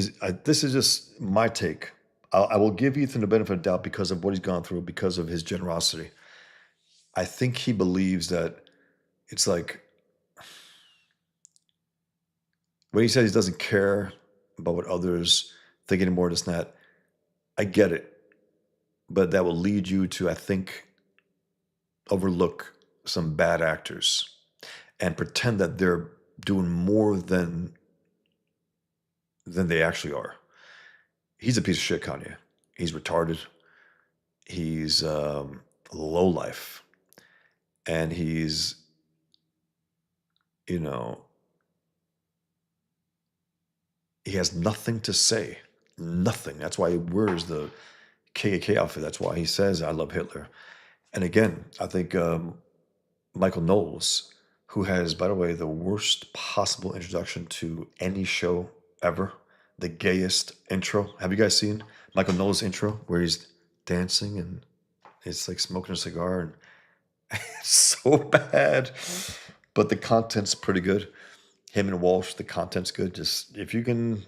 this is just my take. I will give Ethan the benefit of the doubt because of what he's gone through, because of his generosity. I think he believes that it's like when he says he doesn't care about what others think anymore, this and that. I get it, but that will lead you to, I think, overlook some bad actors and pretend that they're doing more than they actually are. He's a piece of shit, Kanye. He's retarded. He's low life, and he's you know he has nothing to say. Nothing. That's why he wears the KKK outfit. That's why he says, "I love Hitler." And again, I think Michael Knowles, who has, by the way, the worst possible introduction to any show ever, the gayest intro. Have you guys seen Michael Knowles' intro where he's dancing and it's like smoking a cigar and it's so bad, but the content's pretty good. Him and Walsh, the content's good. Just if you can,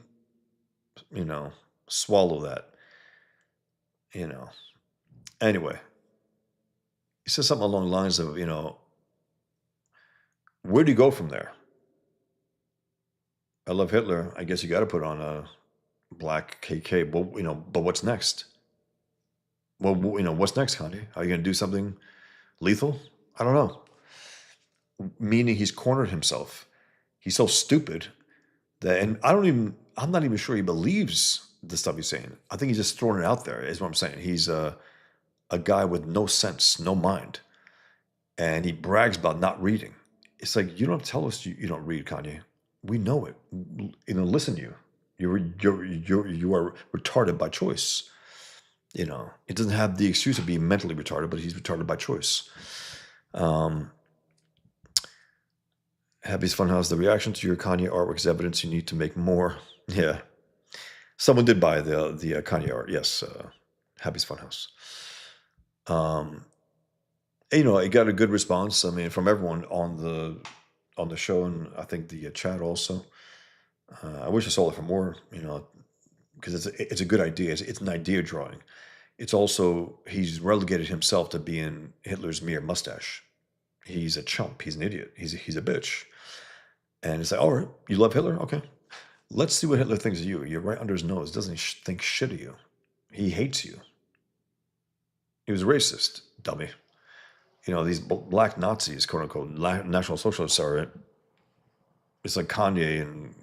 you know, swallow that, you know. Anyway, he says something along the lines of, where do you go from there? I love Hitler. I guess you got to put on a black KK. But but what's next? Well, what's next, Kanye? Are you going to do something lethal? I don't know. Meaning he's cornered himself. He's so stupid that, and I'm not even sure he believes the stuff he's saying. I think he's just throwing it out there. Is what I'm saying. He's a guy with no sense, no mind, and he brags about not reading. It's like you don't tell us you don't read, Kanye. We know it. Listen to you. You are retarded by choice. It doesn't have the excuse of being mentally retarded, but he's retarded by choice. Happy's Funhouse. The reaction to your Kanye artwork is evidence you need to make more. Yeah, someone did buy the Kanye art. Yes, Happy's Funhouse. It got a good response. I mean, from everyone on the show, and I think the chat also. I wish I saw it for more. Because it's a good idea. It's an idea drawing. It's also he's relegated himself to being Hitler's mere mustache. He's a chump. He's an idiot. He's a bitch. And it's like, all right, you love Hitler? Okay. Let's see what Hitler thinks of you. You're right under his nose. Doesn't think shit of you. He hates you. He was racist, dummy. These black Nazis, quote unquote, National Socialists are, it's like Kanye and,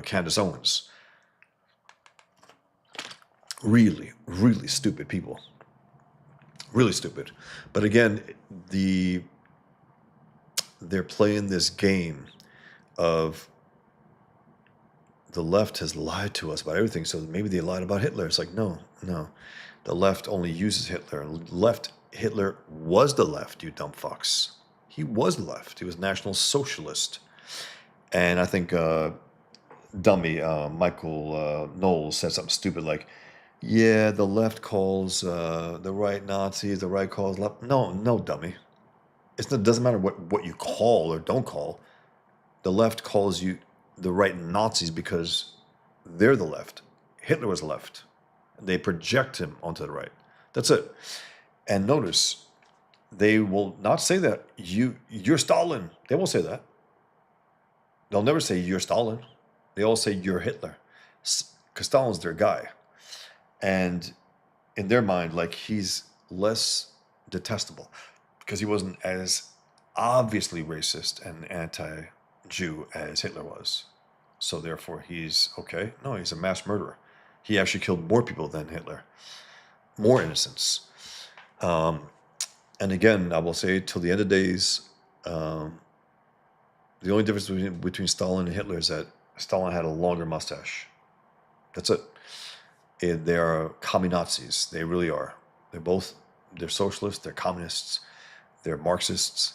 Candace Owens. Really, really stupid people. Really stupid. But again, the they're playing this game of the left has lied to us about everything, so maybe they lied about Hitler. It's like, no, no. The left only uses Hitler. Hitler was the left, you dumb fucks. He was the left. He was National Socialist. And I think dummy Michael Knowles said something stupid like, yeah, the left calls the right Nazis, the right calls left. No, no, dummy. It doesn't matter what you call or don't call. The left calls you the right Nazis because they're the left. Hitler was left. They project him onto the right. That's it. And notice, they will not say that you're Stalin. They won't say that. They'll never say you're Stalin. They all say you're Hitler, because Stalin's their guy. And in their mind, like, he's less detestable because he wasn't as obviously racist and anti-Jew as Hitler was. So therefore, he's okay. No, he's a mass murderer. He actually killed more people than Hitler, more innocents. And again, I will say, till the end of days, the only difference between Stalin and Hitler is that Stalin had a longer mustache. That's it. They are communazis. They really are. They're socialists, they're communists, they're Marxists.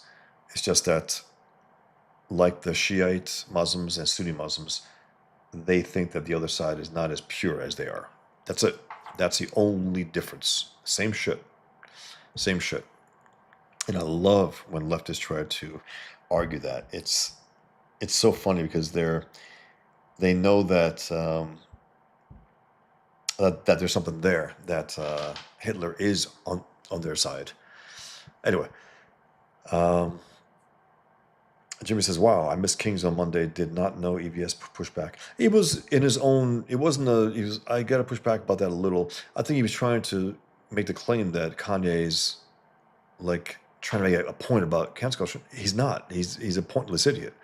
It's just that, like the Shiite Muslims and Sunni Muslims, they think that the other side is not as pure as they are. That's it. That's the only difference. Same shit. Same shit. And I love when leftists try to argue that. It's so funny because they know that that there's something there, that Hitler is on their side. Anyway, Jimmy says, "Wow, I missed Kings on Monday. Did not know EVS pushback. He was in his own. It wasn't a. He was. I got to push back about that a little. I think he was trying to make the claim that Kanye's like trying to make a point about cancel culture. He's not. He's a pointless idiot.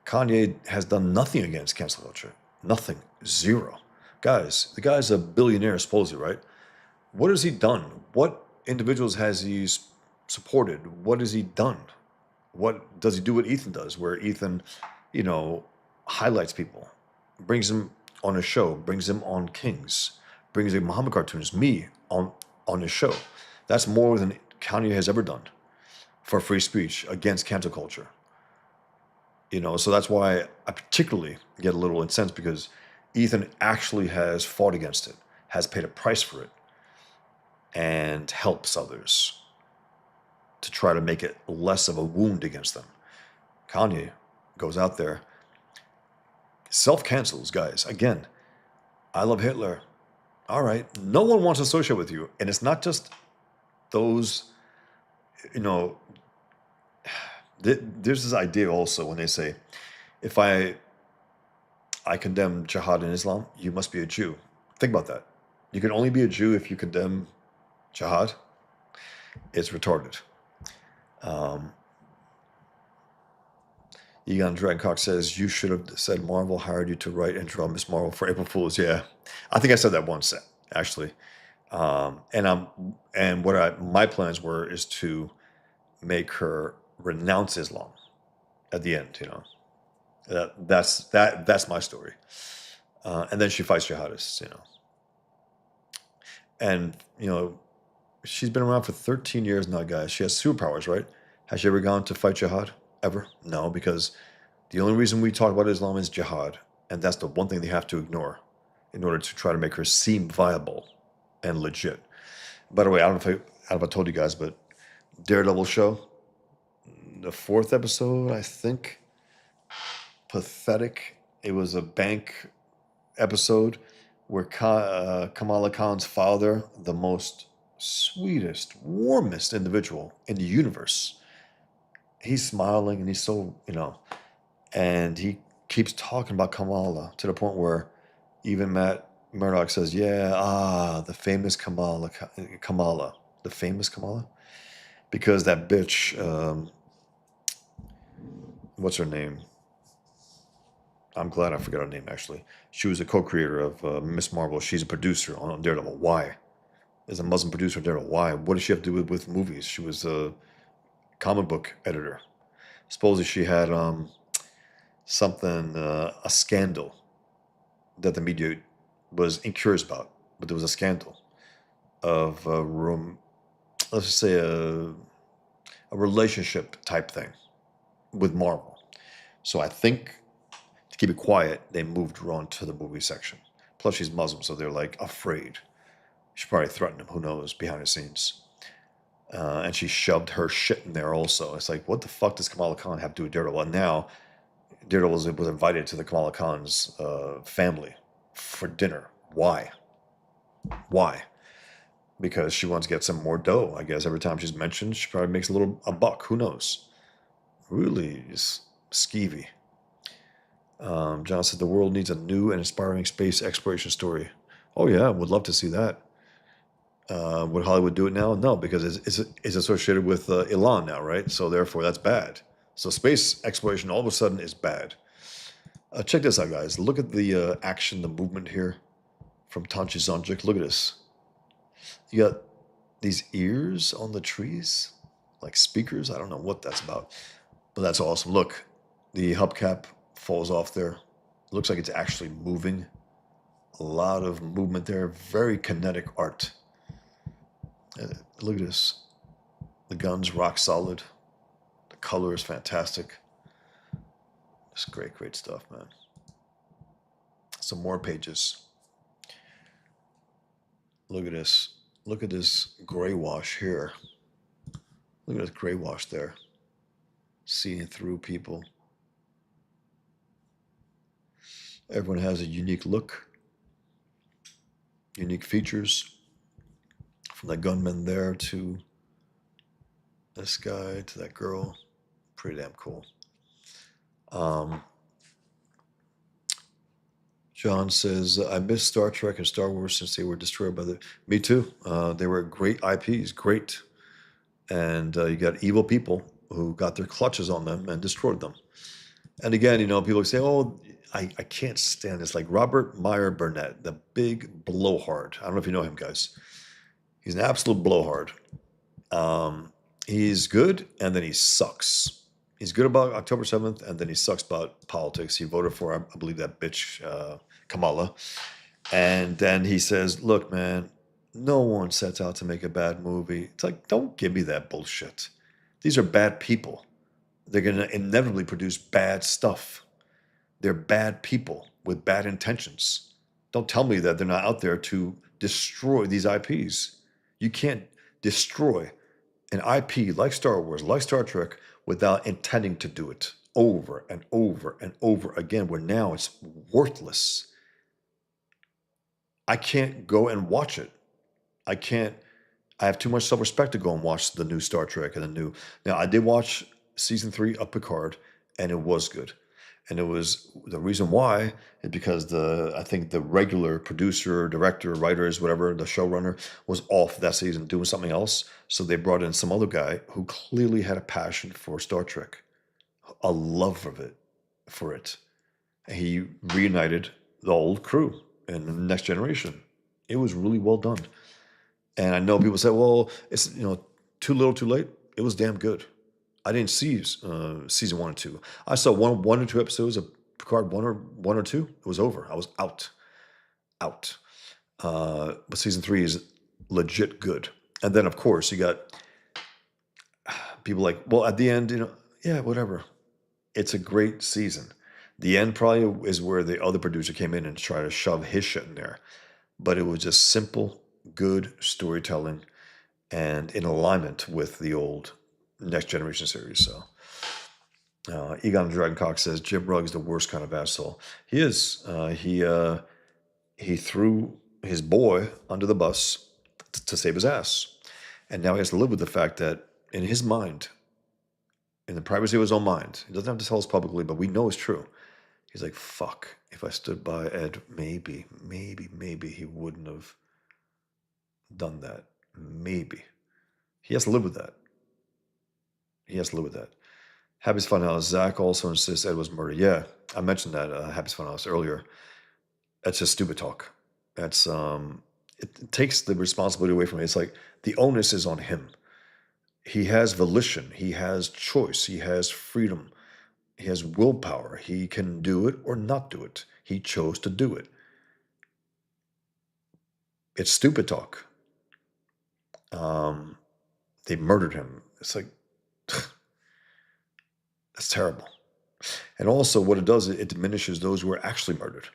Kanye has done nothing against cancel culture. Nothing. Zero. Guys, the guy's a billionaire, supposedly, right? What has he done? What individuals has he supported? What has he done? What does he do? What Ethan does, where Ethan, highlights people, brings him on a show, brings him on Kings, brings in Muhammad cartoons, me on his show. That's more than Kanye has ever done for free speech against cancel culture. So that's why I particularly get a little incensed, because Ethan actually has fought against it, has paid a price for it, and helps others to try to make it less of a wound against them. Kanye goes out there, self-cancels, guys. Again, I love Hitler. All right. No one wants to associate with you. And it's not just those, there's this idea also when they say, if I condemn jihad in Islam, you must be a Jew. Think about that. You can only be a Jew if you condemn jihad. It's retarded. Egon Dragoncock says, you should have said Marvel hired you to write and draw Miss Marvel for April Fools. Yeah, I think I said that once, actually. And what my plans were is to make her renounce Islam at the end. That's my story. And then she fights jihadists. And she's been around for 13 years now, guys. She has superpowers, right? Has she ever gone to fight jihad? Ever? No, because the only reason we talk about Islam is jihad. And that's the one thing they have to ignore in order to try to make her seem viable and legit. By the way, I don't know if I told you guys, but Daredevil show, the 4th episode, I think, pathetic. It was a bank episode where Kamala Khan's father, the most sweetest, warmest individual in the universe, he's smiling and he's so, and he keeps talking about Kamala to the point where even Matt Murdock says, yeah, the famous Kamala, the famous Kamala, because that bitch, what's her name? I'm glad I forgot her name, actually. She was a co-creator of Miss Marvel. She's a producer on Daredevil. Why? as a Muslim producer there. Why? What does she have to do with movies? She was a comic book editor. Supposedly she had something, a scandal that the media was incurious about, but there was a scandal of let's just say a relationship type thing with Marvel. So I think to keep it quiet, they moved her on to the movie section. Plus, she's Muslim, so they're like afraid. She probably threatened him. Who knows behind the scenes? And she shoved her shit in there also. It's like, what the fuck does Kamala Khan have to do with Daredevil? And now Daredevil was invited to the Kamala Khan's family for dinner. Why? Why? Because she wants to get some more dough. I guess every time she's mentioned, she probably makes a buck. Who knows? Really skeevy. John said the world needs a new and inspiring space exploration story. Oh yeah, would love to see that. Would Hollywood do it now? No, because it's associated with Elon now, right? So therefore, that's bad. So space exploration all of a sudden is bad. Check this out, guys. Look at the action, the movement here from Tonci Zonjic. Look at this. You got these ears on the trees, like speakers. I don't know what that's about, but that's awesome. Look, the hubcap falls off there. Looks like it's actually moving. A lot of movement there. Very kinetic art. Look at this. The gun's rock solid. The color is fantastic. It's great, great stuff, man. Some more pages. Look at this. Look at this gray wash here. Look at this gray wash there. Seeing through people. Everyone has a unique look. Unique features. From that gunman there to this guy to that girl. Pretty damn cool. John says, I miss Star Trek and Star Wars since they were destroyed by the... Me too. They were great IPs, great. And you got evil people who got their clutches on them and destroyed them. And again, people say, oh, I can't stand this. Like Robert Meyer Burnett, the big blowhard. I don't know if you know him, guys. He's an absolute blowhard. He's good, and then he sucks. He's good about October 7th, and then he sucks about politics. He voted for, I believe, that bitch, Kamala. And then he says, look, man, no one sets out to make a bad movie. It's like, don't give me that bullshit. These are bad people. They're going to inevitably produce bad stuff. They're bad people with bad intentions. Don't tell me that they're not out there to destroy these IPs. You can't destroy an IP like Star Wars, like Star Trek, without intending to do it over and over and over again, where now it's worthless. I can't go and watch it. I have too much self-respect to go and watch the new Star Trek and the new... Now, I did watch season 3 of Picard, and it was good. And it was the reason why is because I think the regular producer, director, writers, whatever, the showrunner was off that season doing something else. So they brought in some other guy who clearly had a passion for Star Trek, a love for it. And he reunited the old crew and the next generation. It was really well done. And I know people say, well, it's too little, too late. It was damn good. I didn't see season 1 and 2. I saw one or two episodes of Picard, one or two. It was over. I was out. But season 3 is legit good. And then, of course, you got people like, well, at the end, yeah, whatever. It's a great season. The end probably is where the other producer came in and tried to shove his shit in there. But it was just simple, good storytelling and in alignment with the old Next Generation series. So Egon Dragoncock says Jim Rugg's the worst kind of asshole. He is. He threw his boy under the bus to save his ass, and now he has to live with the fact that in his mind, in the privacy of his own mind, he doesn't have to tell us publicly, but we know it's true. He's like, fuck, if I stood by Ed, maybe he wouldn't have done that. Maybe. He has to live with that. Happy's Funhouse. Zach also insists Ed was murdered. Yeah, I mentioned that, Happy's Funhouse earlier. That's just stupid talk. That's, it takes the responsibility away from it. It's like the onus is on him. He has volition, he has choice, he has freedom, he has willpower. He can do it or not do it. He chose to do it. It's stupid talk. Um, they murdered him. It's like that's terrible. And also, what it does, it diminishes those who are actually murdered.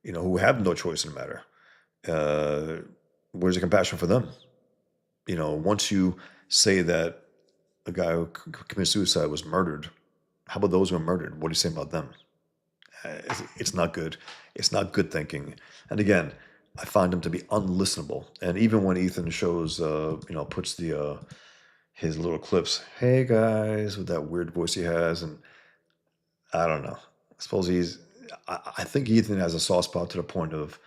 Who have no choice in the matter. Uh, where's the compassion for them? Once you say that a guy who committed suicide was murdered, how about those who were murdered? What do you say about them? It's not good. It's not good thinking. And again, I find him to be unlistenable. And even when Ethan shows, puts his little clips, hey guys, with that weird voice he has, and I don't know. I suppose I think Ethan has a soft spot to the point of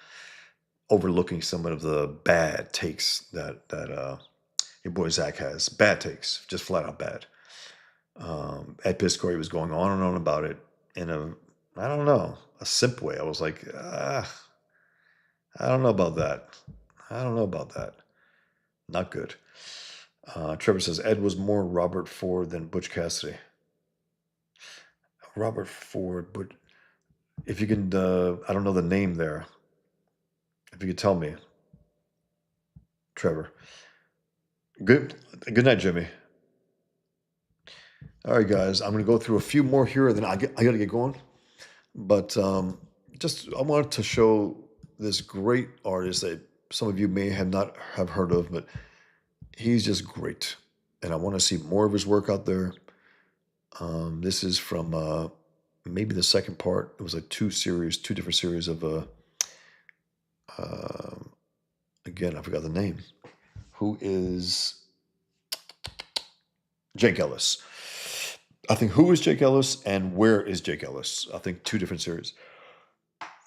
overlooking some of the bad takes that your boy Zach has. Bad takes, just flat out bad. Ed Piscory was going on and on about it in I don't know, a simp way. I was like, I don't know about that. I don't know about that. Not good. Trevor says Ed was more Robert Ford than Butch Cassidy. Robert Ford, but if you can, I don't know the name there. If you could tell me, Trevor. Good. Good night, Jimmy. All right, guys. I'm going to go through a few more here, then I got to get going. But just I wanted to show this great artist that some of you may have not have heard of, but he's just great, and I want to see more of his work out there. This is from maybe the second part. It was like two different series of um again, I forgot the name. Who is Jake Ellis? I think who is Jake Ellis and where is Jake Ellis? I think two different series.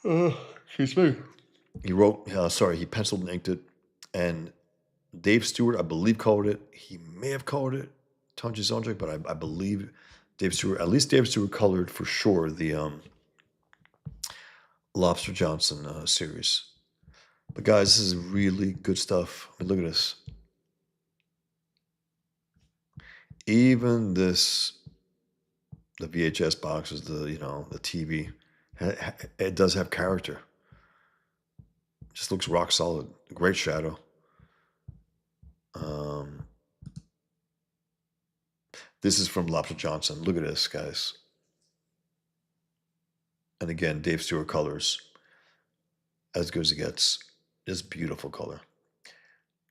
Excuse me. He wrote, he penciled and inked it, and Dave Stewart, I believe, colored it. He may have colored it, Tonci Zonjic, but I believe Dave Stewart, at least Dave Stewart colored for sure the Lobster Johnson series. But guys, this is really good stuff. I mean, look at this. Even this, the VHS boxes, the TV, it does have character. It just looks rock solid. Great shadow. This is from Lobster Johnson. Look at this, guys. And again, Dave Stewart colors. As good as it gets. Just beautiful color.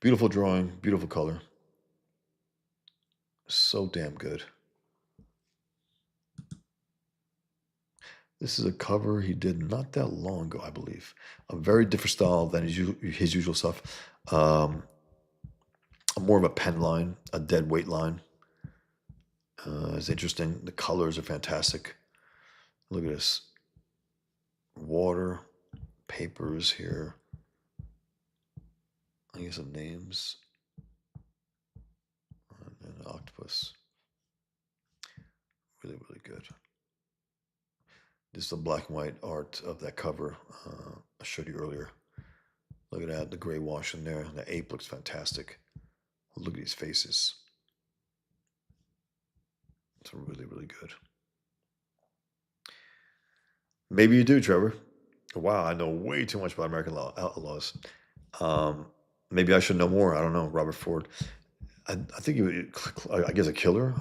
Beautiful drawing, beautiful color. So damn good. This is a cover he did not that long ago, I believe. A very different style than his usual stuff. More of a pen line, a dead weight line. It's interesting. The colors are fantastic. Look at this. Water, papers here. I guess some names. And an octopus. Really, really good. This is the black and white art of that cover I showed you earlier. Look at that, the gray wash in there. The ape looks fantastic. Look at these faces. It's really, really good. Maybe you do, Trevor. Wow, I know way too much about American Outlaws. Maybe I should know more. I don't know. Robert Ford. I think I guess a killer.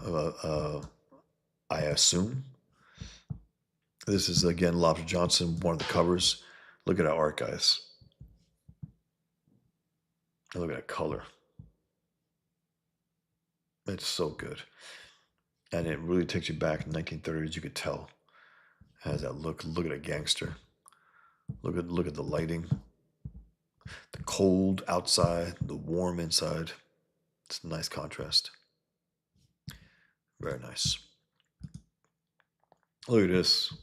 I assume. This is again Lobster Johnson, one of the covers. Look at that art, guys. And look at that color. It's so good. And it really takes you back in the 1930s, you could tell. It has that look. Look at a gangster. Look at the lighting. The cold outside, the warm inside. It's a nice contrast. Very nice. Look at this.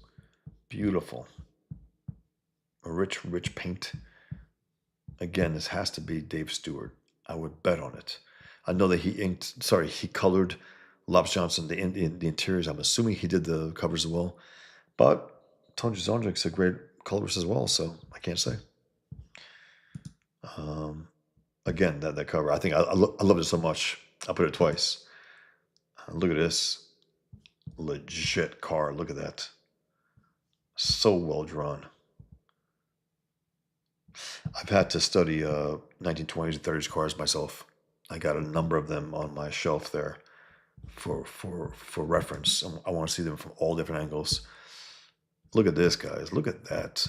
Beautiful. A rich, rich paint. Again, this has to be Dave Stewart. I would bet on it. I know that he colored Lobster Johnson, the interiors. I'm assuming he did the covers as well. But Tonci Zonjic's a great colorist as well, so I can't say. Um, Again, that cover. I think I love it so much. I put it twice. Look at this legit car. Look at that. So well drawn. I've had to study 1920s and 30s cars myself. I got a number of them on my shelf there for reference. I want to see them from all different angles. Look at this, guys. Look at that.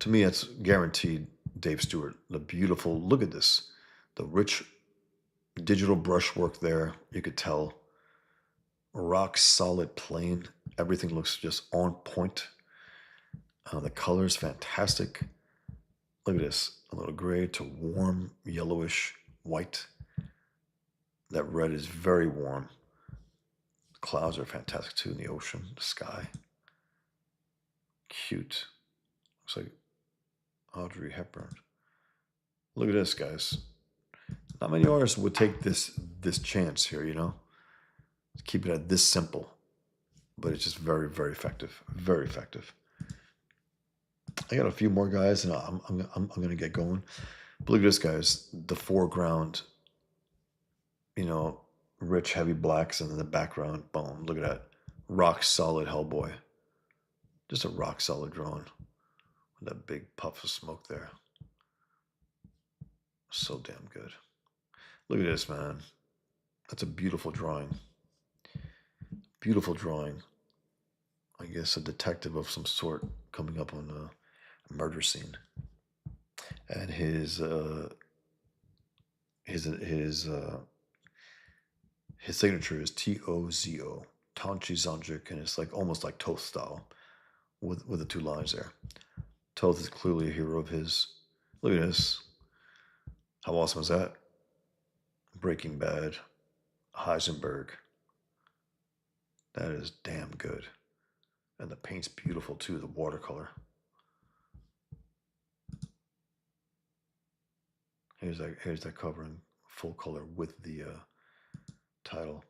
To me, that's guaranteed Dave Stewart. The beautiful, look at this. The rich digital brushwork there. You could tell. Rock solid plane. Everything looks just on point. The color is fantastic. Look at this. A little gray to warm yellowish white. That red is very warm. The clouds are fantastic too in the ocean, the sky. Cute. Looks like Audrey Hepburn. Look at this, guys. Not many artists would take this chance here, you know? Keep it at this simple. But it's just very, very effective. Very effective. I got a few more guys, and I'm gonna get going. But look at this, guys. The foreground, you know, rich, heavy blacks, and then the background, boom. Look at that. Rock solid Hellboy. Just a rock solid drawing. With that big puff of smoke there. So damn good. Look at this, man. That's a beautiful drawing. Beautiful drawing. I guess a detective of some sort coming up on a murder scene. And his signature is Tozo, Tonci Zonjic, and it's like almost like Toth style, with the two lines there. Toth is clearly a hero of his. Look at this. How awesome is that? Breaking Bad, Heisenberg. That is damn good. And the paint's beautiful too, the watercolor. Here's that cover in full color with the title.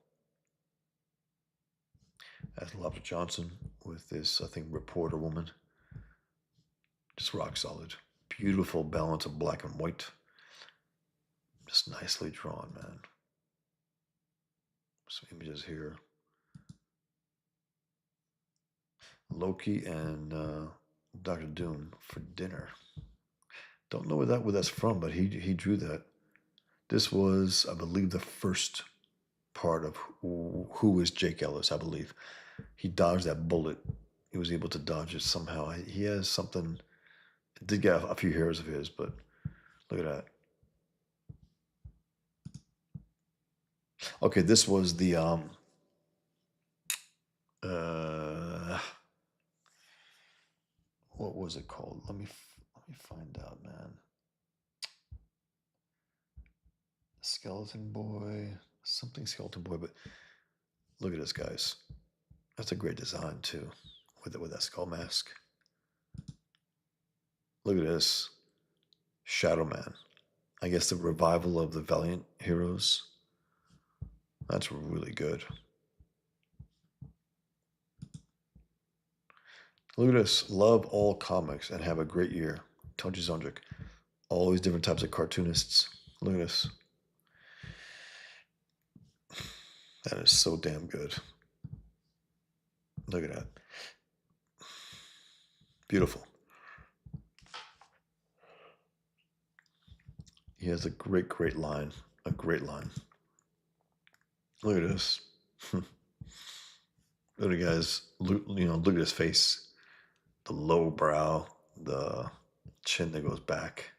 That's Lobster Johnson with this, I think, reporter woman. Just rock solid. Beautiful balance of black and white. Just nicely drawn, man. Some images here. Loki and Dr. Doom for dinner. Don't know where that's from, but he drew that. This was, I believe, the first part of who is Jake Ellis, I believe. He dodged that bullet. He was able to dodge it somehow. He has something. Did get a few heroes of his, but look at that. Okay, this was the what was it called? Let me find out, man. Skeleton Boy, something Skeleton Boy, but look at this, guys. That's a great design too, with that skull mask. Look at this, Shadow Man. I guess the revival of the Valiant heroes. That's really good. Look at this. Love all comics and have a great year. Tonci Zonjic. All these different types of cartoonists. Look at this. That is so damn good. Look at that. Beautiful. He has a great line. A great line. Look at this. Look at guys. Look at his face. The low brow, the chin that goes back.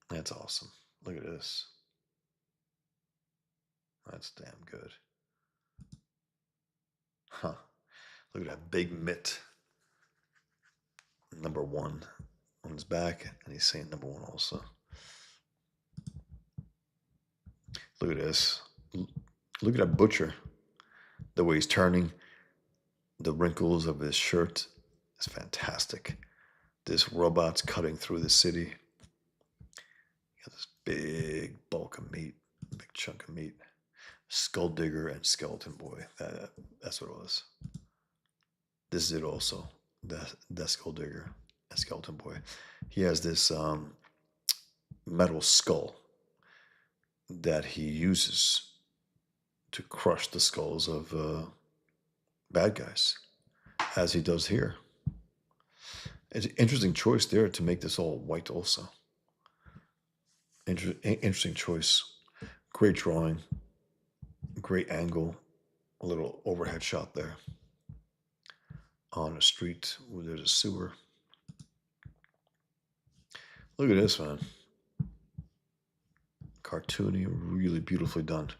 That's awesome. Look at this. That's damn good. Huh. Look at that big mitt. Number 1 on his back, and he's saying number 1 also. Look at this. Look at that butcher. The way he's turning. The wrinkles of his shirt is fantastic. This robot's cutting through the city. Got this big bulk of meat, big chunk of meat. Skull Digger and Skeleton Boy. That's what it was. This is it also. That Skull Digger and Skeleton Boy. He has this metal skull that he uses to crush the skulls of bad guys, as he does here. It's an interesting choice there to make this all white also. Interesting choice. Great drawing, great angle, a little overhead shot there on a street where there's a sewer. Look at this, man. Cartoony, really beautifully done.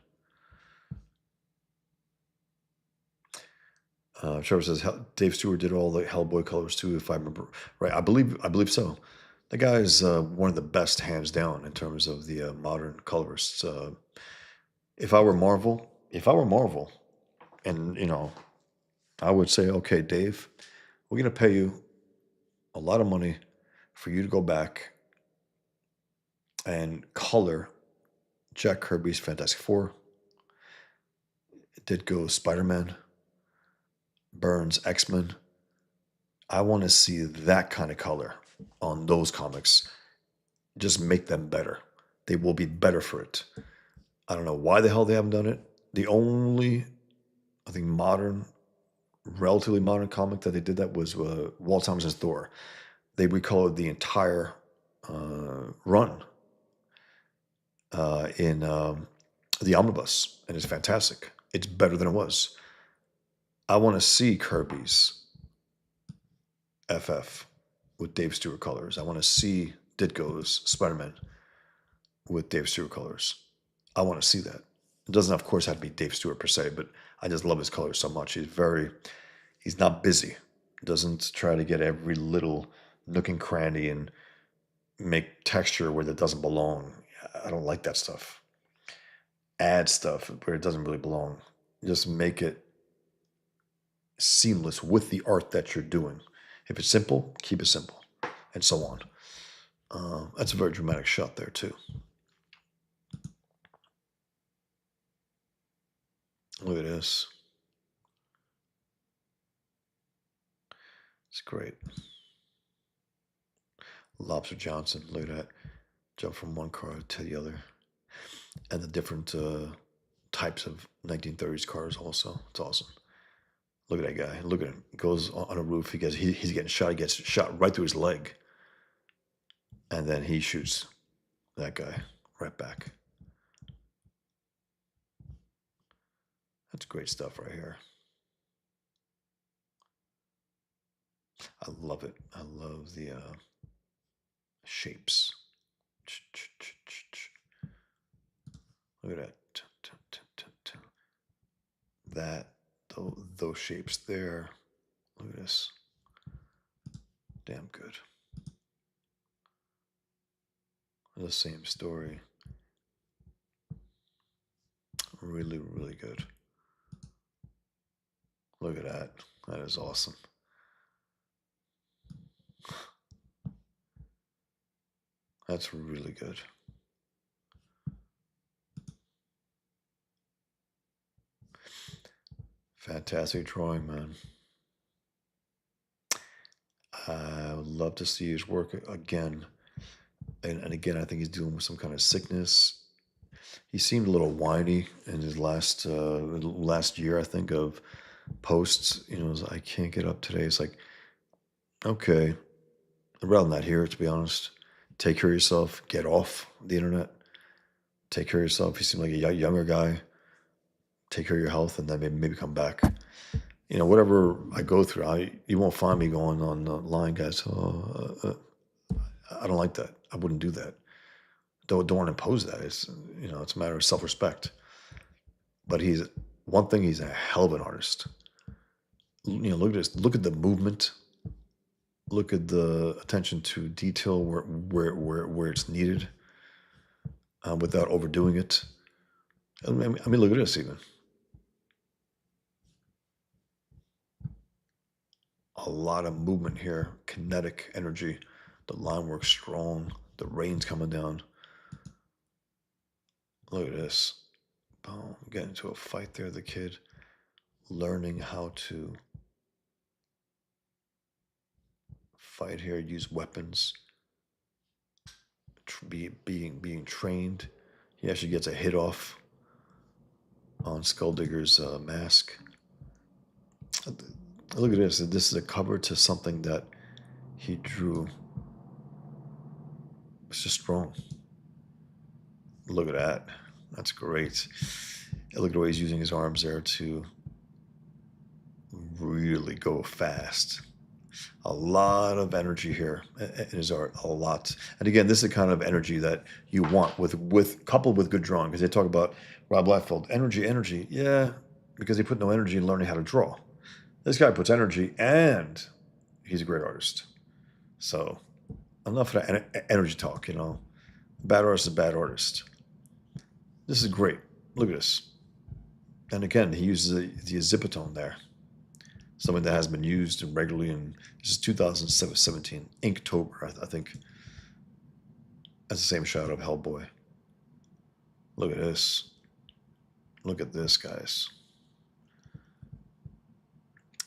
Trevor says Dave Stewart did all the Hellboy colors too, if I remember right. I believe so. The guy is one of the best, hands down, in terms of the modern colorists. If I were Marvel, and I would say, okay, Dave, we're gonna pay you a lot of money for you to go back and color Jack Kirby's Fantastic Four, Ditko Spider-Man, Burns X-Men. I want to see that kind of color on those comics. Just make them better. They will be better for it. I don't know why the hell they haven't done it. The only, I think, relatively modern comic that they did that was Walt Simonson Thor. They recolored the entire run in the omnibus, and it's fantastic. It's better than it was. I want to see Kirby's FF with Dave Stewart colors. I want to see Ditko's Spider-Man with Dave Stewart colors. I want to see that. It doesn't, of course, have to be Dave Stewart per se, but I just love his colors so much. He's not busy. Doesn't try to get every little nook and cranny and make texture where that doesn't belong. I don't like that stuff. Add stuff where it doesn't really belong. Just make it seamless with the art that you're doing. If it's simple, keep it simple, and so on. That's a very dramatic shot there too. Look at this. It's great. Lobster Johnson, look at that. Jump from one car to the other. And the different types of 1930s cars also. It's awesome. Look at that guy. Look at him. Goes on a roof. He's getting shot. He gets shot right through his leg. And then he shoots that guy right back. That's great stuff right here. I love it. I love the shapes. Look at that. Those shapes there. Look at this. Damn good. The same story. Really, really good. Look at that. That is awesome. That's really good. Fantastic drawing, man. I would love to see his work again. And again, I think he's dealing with some kind of sickness. He seemed a little whiny in his last year, I think, of posts. I can't get up today. It's like, okay, I'd rather not hear it, to be honest. Take care of yourself. Get off the internet. Take care of yourself. You seem like a younger guy. Take care of your health, and then maybe come back. Whatever I go through, you won't find me going online, guys. I don't like that. I wouldn't do that. Don't want to impose that. It's a matter of self-respect. But he's a hell of an artist. Look at this. Look at the movement. Look at the attention to detail where it's needed, without overdoing it. I mean, look at this even. A lot of movement here, kinetic energy. The line work's strong. The rain's coming down. Look at this. Boom. Getting into a fight there, the kid. Learning how to fight here, use weapons. being trained. He actually gets a hit off on Skulldigger's mask. Look at this. This is a cover to something that he drew. It's just strong. Look at that. That's great. And look at the way he's using his arms there to really go fast. A lot of energy here in his art, a lot. And again, this is the kind of energy that you want with coupled with good drawing, because they talk about Rob Liefeld, energy. Yeah, because he put no energy in learning how to draw. This guy puts energy, and he's a great artist. So enough of that energy talk, you know. Bad artist is a bad artist. This is great. Look at this. And again, he uses the zipatone there. Something that has been used regularly in, this is 2017, Inktober, I think. That's the same shot of Hellboy. Look at this. Look at this, guys.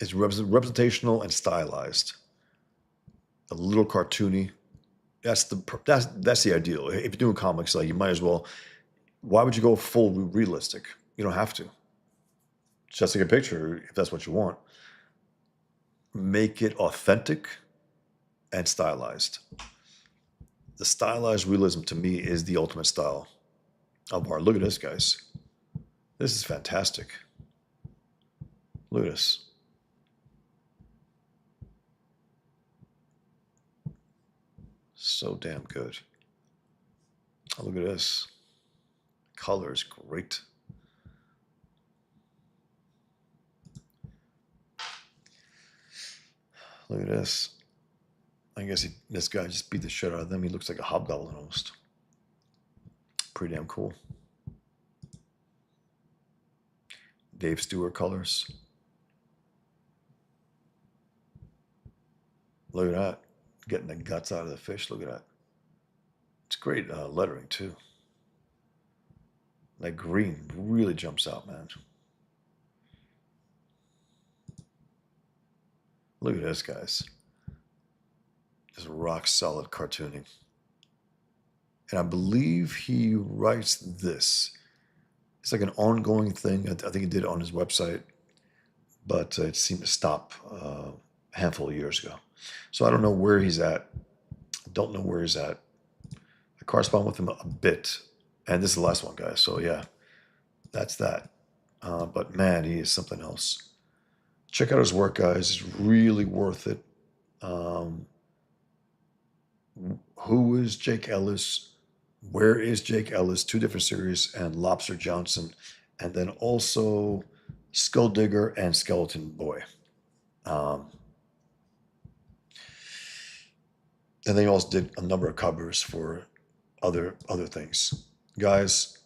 It's representational and stylized. A little cartoony. That's the ideal. If you're doing comics, like, you might as well. Why would you go full realistic? You don't have to. Just take a picture if that's what you want. Make it authentic and stylized. The stylized realism, to me, is the ultimate style of art. Look at this, guys. This is fantastic. Look at this. So damn good. Oh, look at this. Color is great. Look at this. I guess this guy just beat the shit out of them. He looks like a hobgoblin almost. Pretty damn cool. Dave Stewart colors. Look at that. Getting the guts out of the fish. Look at that. It's great lettering too. That green really jumps out, man. Look at this, guys. Just rock solid cartooning. And I believe he writes this. It's like an ongoing thing. I think he did it on his website, but it seemed to stop a handful of years ago. So I don't know where he's at. Don't know where he's at. I correspond with him a bit. And this is the last one, guys. So yeah, that's that. But man, he is something else. Check out his work, guys. It's really worth it. Who is Jake Ellis? Where is Jake Ellis? 2 different series, and Lobster Johnson, and then also Skulldigger and Skeleton Boy. And then he also did a number of covers for other things. Guys,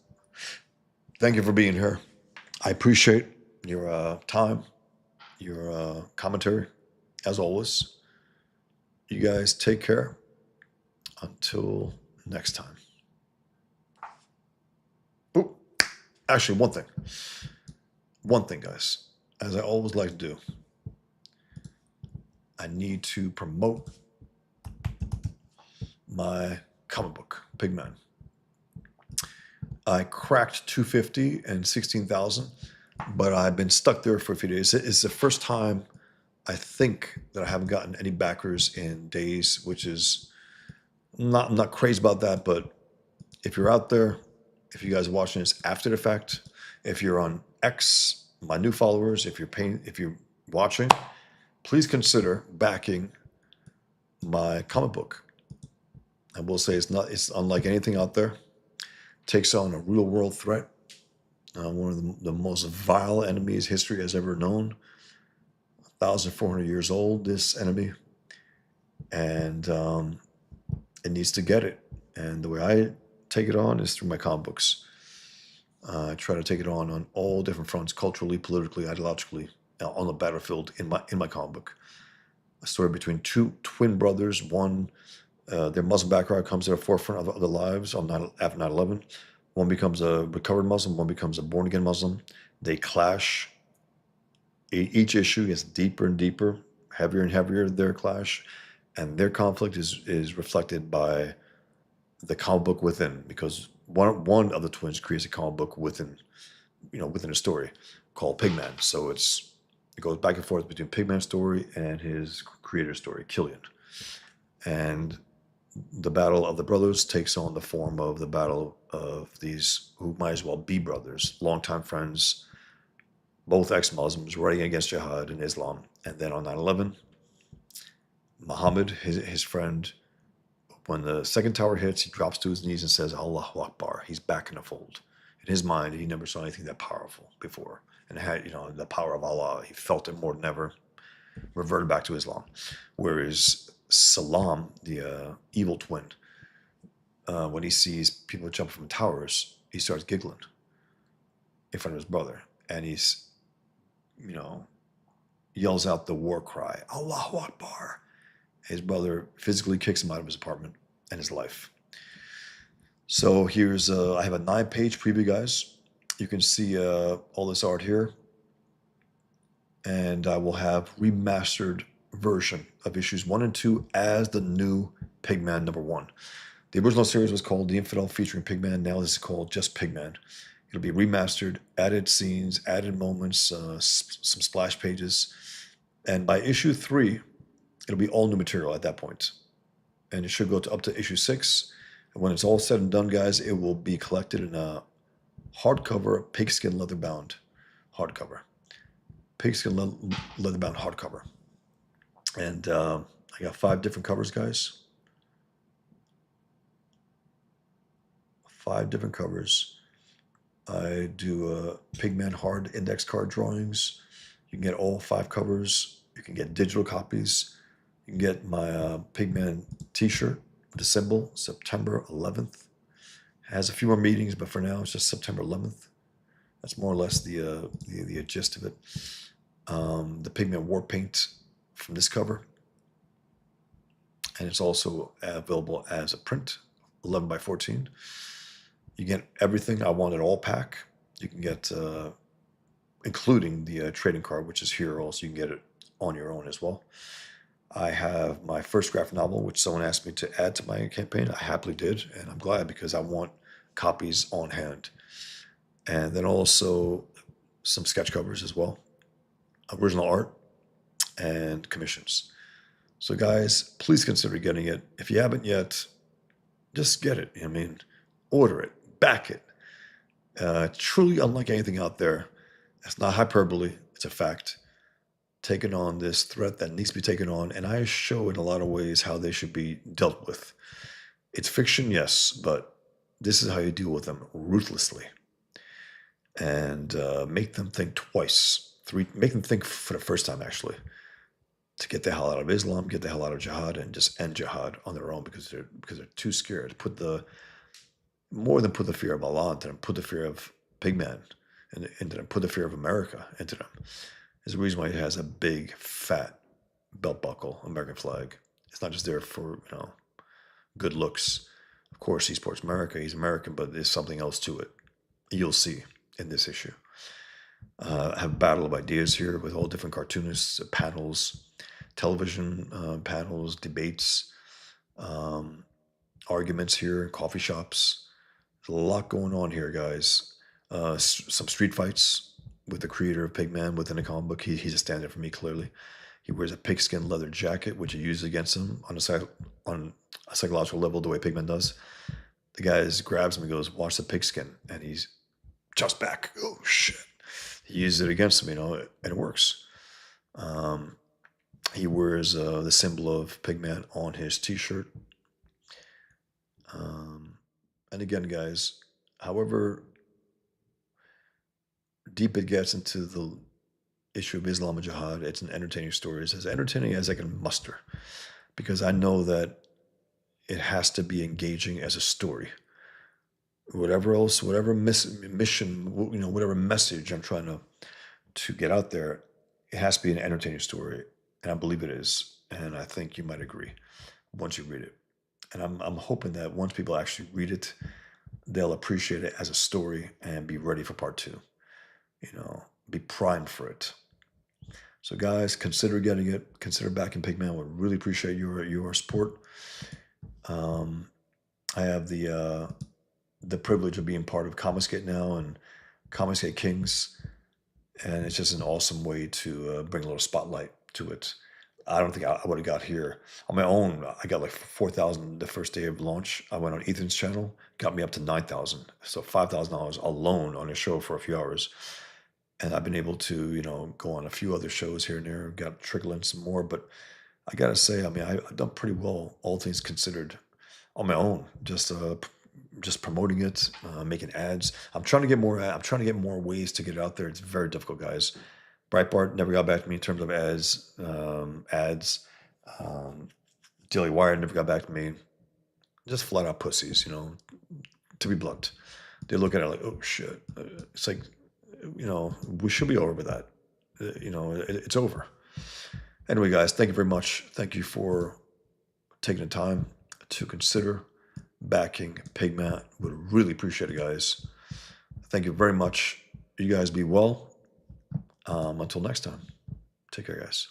thank you for being here. I appreciate your time, your commentary, as always. You guys take care. Until next time. Oh, actually, one thing. One thing, guys. As I always like to do, I need to promote my comic book, Pigman. I cracked 250 and 16,000, but I've been stuck there for a few days. It's the first time, I think, that I haven't gotten any backers in days, which is I'm not crazy about that, but if you're out there, if you guys are watching this after the fact, if you're on X, my new followers, if you're watching, please consider backing my comic book. I will say it's unlike anything out there. It takes on a real world threat. One of the most vile enemies history has ever known. 1,400 years old, this enemy. And it needs to get it. And the way I take it on is through my comic books. I try to take it on all different fronts, culturally, politically, ideologically, on the battlefield in my comic book. A story between 2 twin brothers. One, their Muslim background comes to the forefront of their lives after 9/11. One becomes a recovered Muslim, one becomes a born-again Muslim. They clash. Each issue gets deeper and deeper, heavier and heavier, their clash. And their conflict is reflected by the comic book within, because one of the twins creates a comic book within, within a story called Pigman. So it goes back and forth between Pigman's story and his creator's story, Killian. And the battle of the brothers takes on the form of the battle of these who might as well be brothers, longtime friends, both ex-Muslims, running against jihad and Islam. And then on 9/11, Muhammad, his friend, when the second tower hits, he drops to his knees and says, Allahu Akbar. He's back in the fold. In his mind, he never saw anything that powerful before. And had, the power of Allah, he felt it more than ever, reverted back to Islam. Whereas Salam, the evil twin, when he sees people jump from towers, he starts giggling in front of his brother. And he's, yells out the war cry, Allahu Akbar. His brother physically kicks him out of his apartment and his life. So here's, I have a 9-page preview, guys. You can see all this art here. And I will have remastered version of issues 1 and 2 as the new Pigman #1. The original series was called The Infidel featuring Pigman. Now this is called just Pigman. It'll be remastered, added scenes, added moments, some splash pages. And by issue 3, it'll be all new material at that point. And it should go up to issue 6. And when it's all said and done, guys, it will be collected in a hardcover, pigskin leather-bound hardcover. Pigskin leather-bound hardcover. And I got 5 different covers, guys. 5 different covers. I do Pigman hard index card drawings. You can get all 5 covers. You can get digital copies. You can get my Pigman t-shirt with the symbol, September 11th. It has a few more meetings, but for now it's just September 11th. That's more or less the gist of it. The Pigman war paint from this cover. And it's also available as a print, 11 by 14. You get everything I Want It All pack. You can get, including the trading card, which is here also. You can get it on your own as well. I have my first graphic novel, which someone asked me to add to my campaign. I happily did, and I'm glad because I want copies on hand. And then also some sketch covers as well, original art, and commissions. So guys, please consider getting it. If you haven't yet, just get it. I mean, order it, back it. Truly unlike anything out there. It's not hyperbole, it's a fact. Taking on this threat that needs to be taken on, and I show in a lot of ways how they should be dealt with. It's fiction, yes, but this is how you deal with them ruthlessly. And make them think twice, make them think for the first time, actually, to get the hell out of Islam, get the hell out of jihad, and just end jihad on their own because they're too scared. More than put the fear of Allah into them, put the fear of Pigman into them, put the fear of America into them. There's a reason why he has a big, fat belt buckle, American flag. It's not just there for, good looks. Of course, he supports America. He's American, but there's something else to it. You'll see in this issue. I have a battle of ideas here with all different cartoonists, panels, television panels, debates, arguments here, coffee shops. There's a lot going on here, guys. Some street fights with the creator of Pigman within a comic book. He's a stand-in for me, clearly. He wears a pigskin leather jacket, which he uses against him on a psychological level, the way Pigman does. The guy grabs him and goes, watch the pigskin. And he's just back. Oh, shit. He uses it against him, and it works. He wears the symbol of Pigman on his t-shirt. And again, guys, however deep it gets into the issue of Islam and jihad, it's an entertaining story. It's as entertaining as I can muster, because I know that it has to be engaging as a story. Whatever else, whatever mission, whatever message I'm trying to get out there, it has to be an entertaining story, and I believe it is. And I think you might agree once you read it. And I'm hoping that once people actually read it, they'll appreciate it as a story and be ready for part 2. Be primed for it. So guys, consider getting it. Consider backing Pigman. We really appreciate your support. I have the privilege of being part of Comicsgate now and Comicsgate Kings, and it's just an awesome way to bring a little spotlight to it. I don't think I would have got here on my own. I got like 4,000 the first day of launch. I went on Ethan's channel, got me up to 9,000. So $5,000 alone on a show for a few hours. And I've been able to, go on a few other shows here and there, got trickle in some more. But I gotta say, I mean, I've done pretty well, all things considered, on my own. Just promoting it, making ads. I'm trying to get more. I'm trying to get more ways to get it out there. It's very difficult, guys. Breitbart never got back to me in terms of ads. Um, Daily Wire never got back to me. Just flat out pussies, to be blunt. They look at it like, oh shit. It's like, we should be over with that. It's over. Anyway, guys, thank you very much. Thank you for taking the time to consider backing Pigmat. Would really appreciate it, guys. Thank you very much. You guys be well. Until next time, take care, guys.